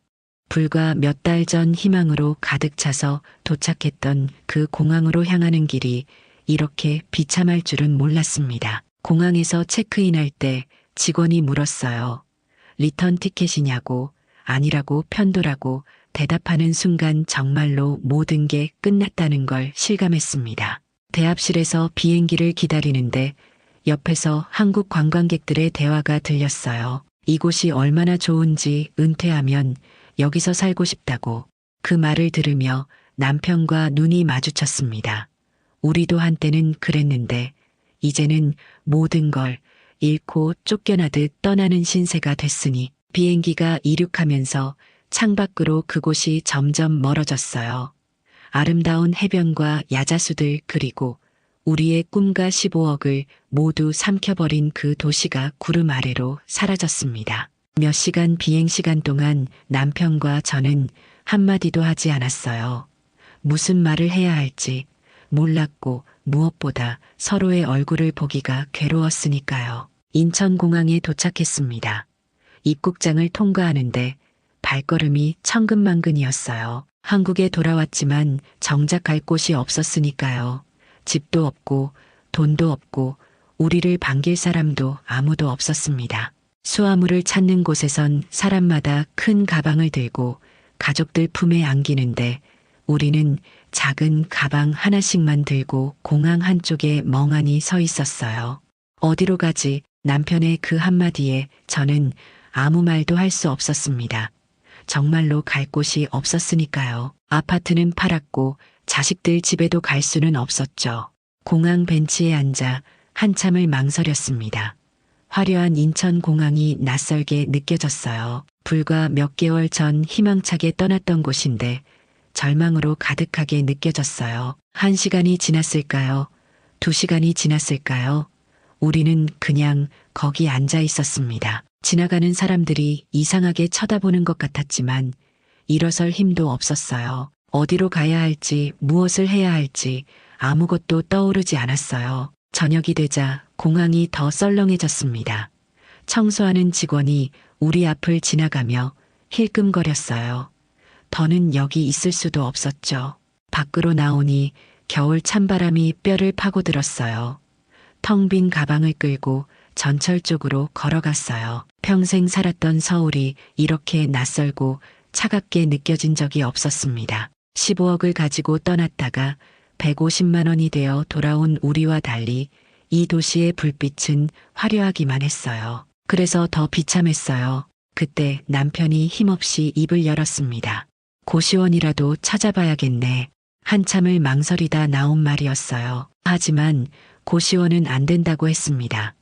불과 몇 달 전 희망으로 가득 차서 도착했던 그 공항으로 향하는 길이 이렇게 비참할 줄은 몰랐습니다. 공항에서 체크인할 때 직원이 물었어요. 리턴 티켓이냐고. 아니라고 편도라고 대답하는 순간 정말로 모든 게 끝났다는 걸 실감했습니다. 대합실에서 비행기를 기다리는데 옆에서 한국 관광객들의 대화가 들렸어요. 이곳이 얼마나 좋은지 은퇴하면 여기서 살고 싶다고. 그 말을 들으며 남편과 눈이 마주쳤습니다. 우리도 한때는 그랬는데 이제는 모든 걸 잃고 쫓겨나듯 떠나는 신세가 됐으니 비행기가 이륙하면서 창밖으로 그곳이 점점 멀어졌어요. 아름다운 해변과 야자수들 그리고 우리의 꿈과 15억을 모두 삼켜버린 그 도시가 구름 아래로 사라졌습니다. 몇 시간 비행 시간 동안 남편과 저는 한마디도 하지 않았어요. 무슨 말을 해야 할지 몰랐고 무엇보다 서로의 얼굴을 보기가 괴로웠으니까요. 인천공항에 도착했습니다. 입국장을 통과하는데 발걸음이 천근만근이었어요. 한국에 돌아왔지만 정작 갈 곳이 없었으니까요. 집도 없고 돈도 없고 우리를 반길 사람도 아무도 없었습니다. 수화물을 찾는 곳에선 사람마다 큰 가방을 들고 가족들 품에 안기는데 우리는 작은 가방 하나씩만 들고 공항 한쪽에 멍하니 서 있었어요. 어디로 가지? 남편의 그 한마디에 저는 아무 말도 할 수 없었습니다. 정말로 갈 곳이 없었으니까요. 아파트는 팔았고 자식들 집에도 갈 수는 없었죠. 공항 벤치에 앉아 한참을 망설였습니다. 화려한 인천공항이 낯설게 느껴졌어요. 불과 몇 개월 전 희망차게 떠났던 곳인데 절망으로 가득하게 느껴졌어요. 1시간이 지났을까요? 2시간이 지났을까요? 우리는 그냥 거기 앉아 있었습니다. 지나가는 사람들이 이상하게 쳐다보는 것 같았지만 일어설 힘도 없었어요. 어디로 가야 할지 무엇을 해야 할지 아무것도 떠오르지 않았어요. 저녁이 되자 공항이 더 썰렁해졌습니다. 청소하는 직원이 우리 앞을 지나가며 힐끔거렸어요. 더는 여기 있을 수도 없었죠. 밖으로 나오니 겨울 찬바람이 뼈를 파고들었어요. 텅 빈 가방을 끌고 전철 쪽으로 걸어갔어요. 평생 살았던 서울이 이렇게 낯설고 차갑게 느껴진 적이 없었습니다. 15억을 가지고 떠났다가 150만 원이 되어 돌아온 우리와 달리 이 도시의 불빛은 화려하기만 했어요. 그래서 더 비참했어요. 그때 남편이 힘없이 입을 열었습니다. 고시원이라도 찾아봐야겠네. 한참을 망설이다 나온 말이었어요. 하지만 고시원은 안 된다고 했습니다.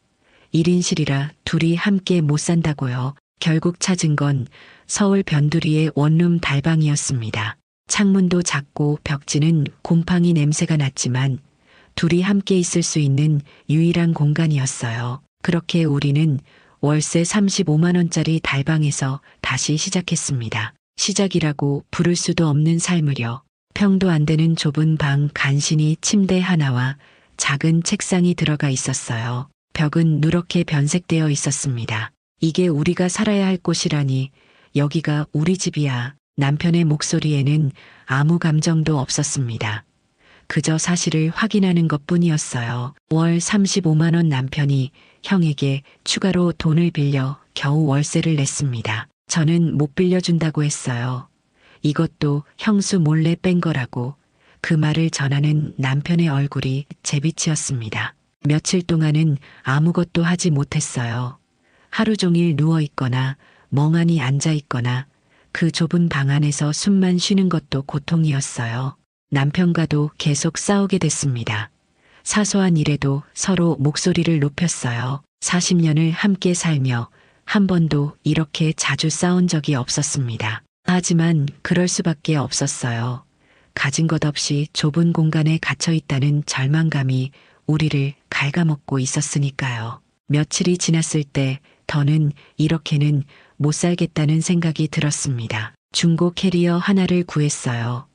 1인실이라 둘이 함께 못 산다고요. 결국 찾은 건 서울 변두리의 원룸 달방이었습니다. 창문도 작고 벽지는 곰팡이 냄새가 났지만 둘이 함께 있을 수 있는 유일한 공간이었어요. 그렇게 우리는 월세 35만 원짜리 달방에서 다시 시작했습니다. 시작이라고 부를 수도 없는 삶을요. 평도 안 되는 좁은 방 간신히 침대 하나와 작은 책상이 들어가 있었어요. 벽은 누렇게 변색되어 있었습니다. 이게 우리가 살아야 할 곳이라니 여기가 우리 집이야. 남편의 목소리에는 아무 감정도 없었습니다. 그저 사실을 확인하는 것뿐이었어요. 월 35만 원 남편이 형에게 추가로 돈을 빌려 겨우 월세를 냈습니다. 저는 못 빌려준다고 했어요. 이것도 형수 몰래 뺀 거라고. 그 말을 전하는 남편의 얼굴이 제빛이었습니다. 며칠 동안은 아무것도 하지 못했어요. 하루 종일 누워 있거나 멍하니 앉아 있거나 그 좁은 방 안에서 숨만 쉬는 것도 고통이었어요. 남편과도 계속 싸우게 됐습니다. 사소한 일에도 서로 목소리를 높였어요. 40년을 함께 살며 한 번도 이렇게 자주 싸운 적이 없었습니다. 하지만 그럴 수밖에 없었어요. 가진 것 없이 좁은 공간에 갇혀 있다는 절망감이 우리를 갉아먹고 있었으니까요. 며칠이 지났을 때 더는 이렇게는 못 살겠다는 생각이 들었습니다. 중고 캐리어 하나를 구했어요.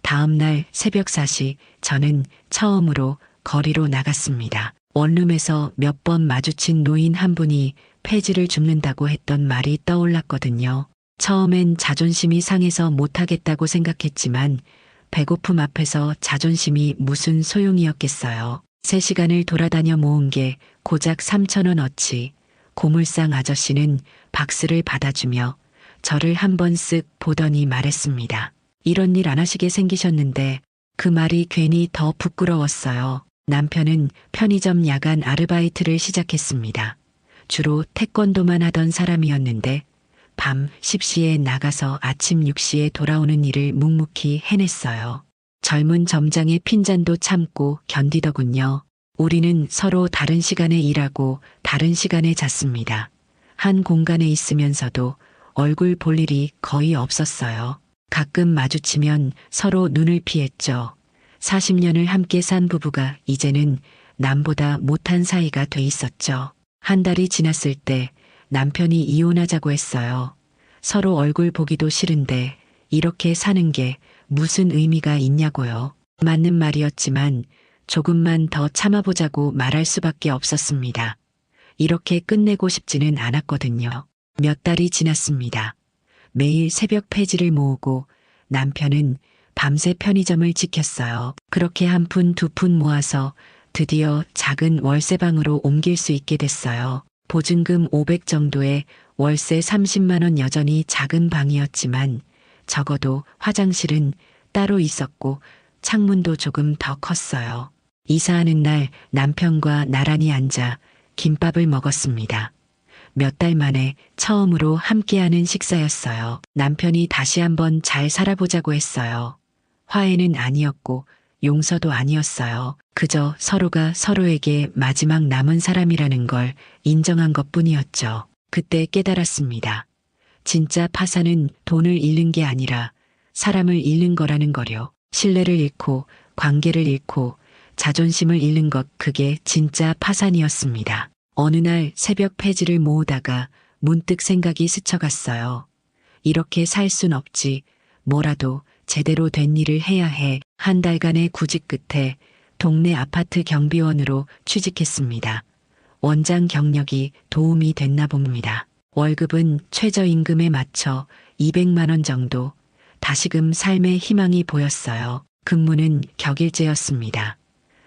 다음 날 새벽 4시 저는 처음으로 거리로 나갔습니다. 원룸에서 몇 번 마주친 노인 한 분이 폐지를 줍는다고 했던 말이 떠올랐거든요. 처음엔 자존심이 상해서 못하겠다고 생각했지만 배고픔 앞에서 자존심이 무슨 소용이었겠어요. 3시간을 돌아다녀 모은 게 고작 3,000원어치. 고물상 아저씨는 박스를 받아주며 저를 한번 쓱 보더니 말했습니다. 이런 일 안 하시게 생기셨는데. 그 말이 괜히 더 부끄러웠어요. 남편은 편의점 야간 아르바이트를 시작했습니다. 주로 태권도만 하던 사람이었는데 밤 10시에 나가서 아침 6시에 돌아오는 일을 묵묵히 해냈어요. 젊은 점장의 핀잔도 참고 견디더군요. 우리는 서로 다른 시간에 일하고 다른 시간에 잤습니다. 한 공간에 있으면서도 얼굴 볼 일이 거의 없었어요. 가끔 마주치면 서로 눈을 피했죠. 40년을 함께 산 부부가 이제는 남보다 못한 사이가 돼 있었죠. 한 달이 지났을 때 남편이 이혼하자고 했어요. 서로 얼굴 보기도 싫은데 이렇게 사는 게 무슨 의미가 있냐고요. 맞는 말이었지만 조금만 더 참아보자고 말할 수밖에 없었습니다. 이렇게 끝내고 싶지는 않았거든요. 몇 달이 지났습니다. 매일 새벽 폐지를 모으고 남편은 밤새 편의점을 지켰어요. 그렇게 한 푼 두 푼 모아서 드디어 작은 월세방으로 옮길 수 있게 됐어요. 보증금 500 정도에 월세 30만 원. 여전히 작은 방이었지만 적어도 화장실은 따로 있었고 창문도 조금 더 컸어요. 이사하는 날 남편과 나란히 앉아 김밥을 먹었습니다. 몇 달 만에 처음으로 함께하는 식사였어요. 남편이 다시 한번 잘 살아보자고 했어요. 화해는 아니었고 용서도 아니었어요. 그저 서로가 서로에게 마지막 남은 사람이라는 걸 인정한 것뿐이었죠. 그때 깨달았습니다. 진짜 파산은 돈을 잃는 게 아니라 사람을 잃는 거라는 거요. 신뢰를 잃고 관계를 잃고 자존심을 잃는 것, 그게 진짜 파산이었습니다. 어느 날 새벽 폐지를 모으다가 문득 생각이 스쳐갔어요. 이렇게 살 순 없지. 뭐라도 제대로 된 일을 해야 해. 한 달간의 구직 끝에 동네 아파트 경비원으로 취직했습니다. 원장 경력이 도움이 됐나 봅니다. 월급은 최저임금에 맞춰 200만 원 정도. 다시금 삶의 희망이 보였어요. 근무는 격일제였습니다.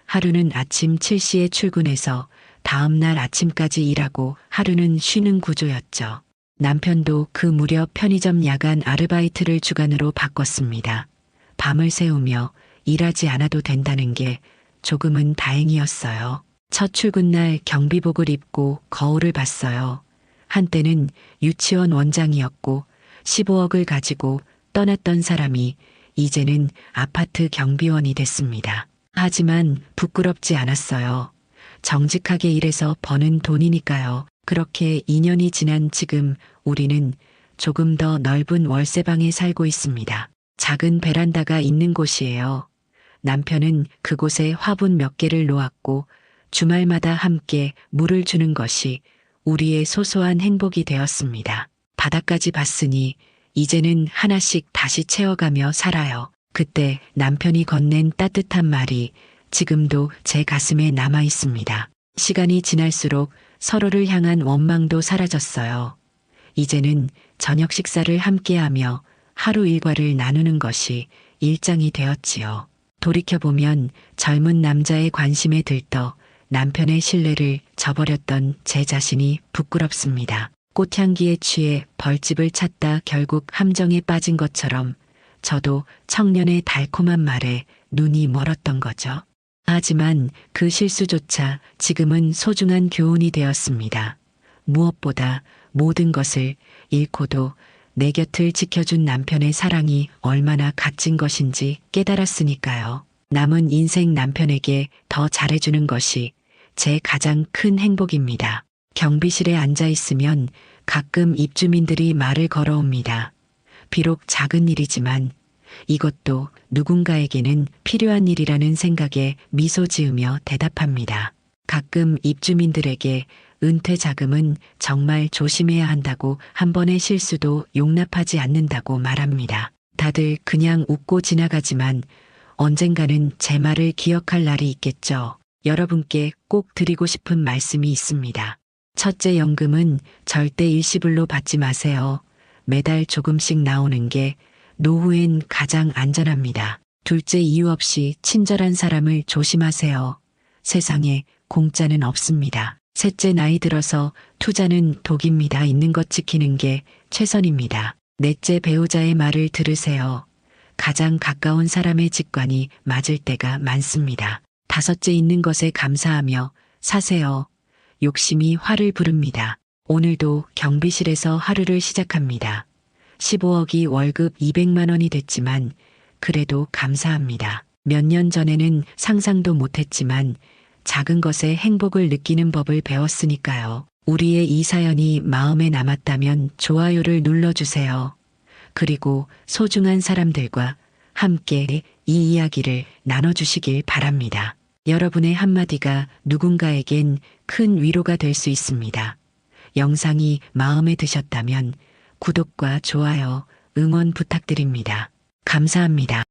하루는 아침 7시에 출근해서 다음 날 아침까지 일하고 하루는 쉬는 구조였죠. 남편도 그 무렵 편의점 야간 아르바이트를 주간으로 바꿨습니다. 밤을 새우며 일하지 않아도 된다는 게 조금은 다행이었어요. 첫 출근 날 경비복을 입고 거울을 봤어요. 한때는 유치원 원장이었고 15억을 가지고 떠났던 사람이 이제는 아파트 경비원이 됐습니다. 하지만 부끄럽지 않았어요. 정직하게 일해서 버는 돈이니까요. 그렇게 2년이 지난 지금 우리는 조금 더 넓은 월세방에 살고 있습니다. 작은 베란다가 있는 곳이에요. 남편은 그곳에 화분 몇 개를 놓았고 주말마다 함께 물을 주는 것이 우리의 소소한 행복이 되었습니다. 바닥까지 봤으니 이제는 하나씩 다시 채워가며 살아요. 그때 남편이 건넨 따뜻한 말이 지금도 제 가슴에 남아 있습니다. 시간이 지날수록 서로를 향한 원망도 사라졌어요. 이제는 저녁 식사를 함께하며 하루 일과를 나누는 것이 일상이 되었지요. 돌이켜보면 젊은 남자의 관심에 들떠 남편의 신뢰를 저버렸던 제 자신이 부끄럽습니다. 꽃향기에 취해 벌집을 찾다 결국 함정에 빠진 것처럼 저도 청년의 달콤한 말에 눈이 멀었던 거죠. 하지만 그 실수조차 지금은 소중한 교훈이 되었습니다. 무엇보다 모든 것을 잃고도 내 곁을 지켜준 남편의 사랑이 얼마나 값진 것인지 깨달았으니까요. 남은 인생 남편에게 더 잘해주는 것이 제 가장 큰 행복입니다. 경비실에 앉아 있으면 가끔 입주민들이 말을 걸어옵니다. 비록 작은 일이지만 이것도 누군가에게는 필요한 일이라는 생각에 미소 지으며 대답합니다. 가끔 입주민들에게 은퇴 자금은 정말 조심해야 한다고, 한 번의 실수도 용납하지 않는다고 말합니다. 다들 그냥 웃고 지나가지만 언젠가는 제 말을 기억할 날이 있겠죠. 여러분께 꼭 드리고 싶은 말씀이 있습니다. 첫째, 연금은 절대 일시불로 받지 마세요. 매달 조금씩 나오는 게 노후엔 가장 안전합니다. 둘째, 이유 없이 친절한 사람을 조심하세요. 세상에 공짜는 없습니다. 셋째, 나이 들어서 투자는 독입니다. 있는 것 지키는 게 최선입니다. 넷째, 배우자의 말을 들으세요. 가장 가까운 사람의 직관이 맞을 때가 많습니다. 다섯째, 있는 것에 감사하며 사세요. 욕심이 화를 부릅니다. 오늘도 경비실에서 하루를 시작합니다. 15억이 월급 200만 원이 됐지만 그래도 감사합니다. 몇 년 전에는 상상도 못했지만 작은 것에 행복을 느끼는 법을 배웠으니까요. 우리의 이 사연이 마음에 남았다면 좋아요를 눌러주세요. 그리고 소중한 사람들과 함께 이 이야기를 나눠주시길 바랍니다. 여러분의 한마디가 누군가에겐 큰 위로가 될 수 있습니다. 영상이 마음에 드셨다면 구독과 좋아요, 응원 부탁드립니다. 감사합니다.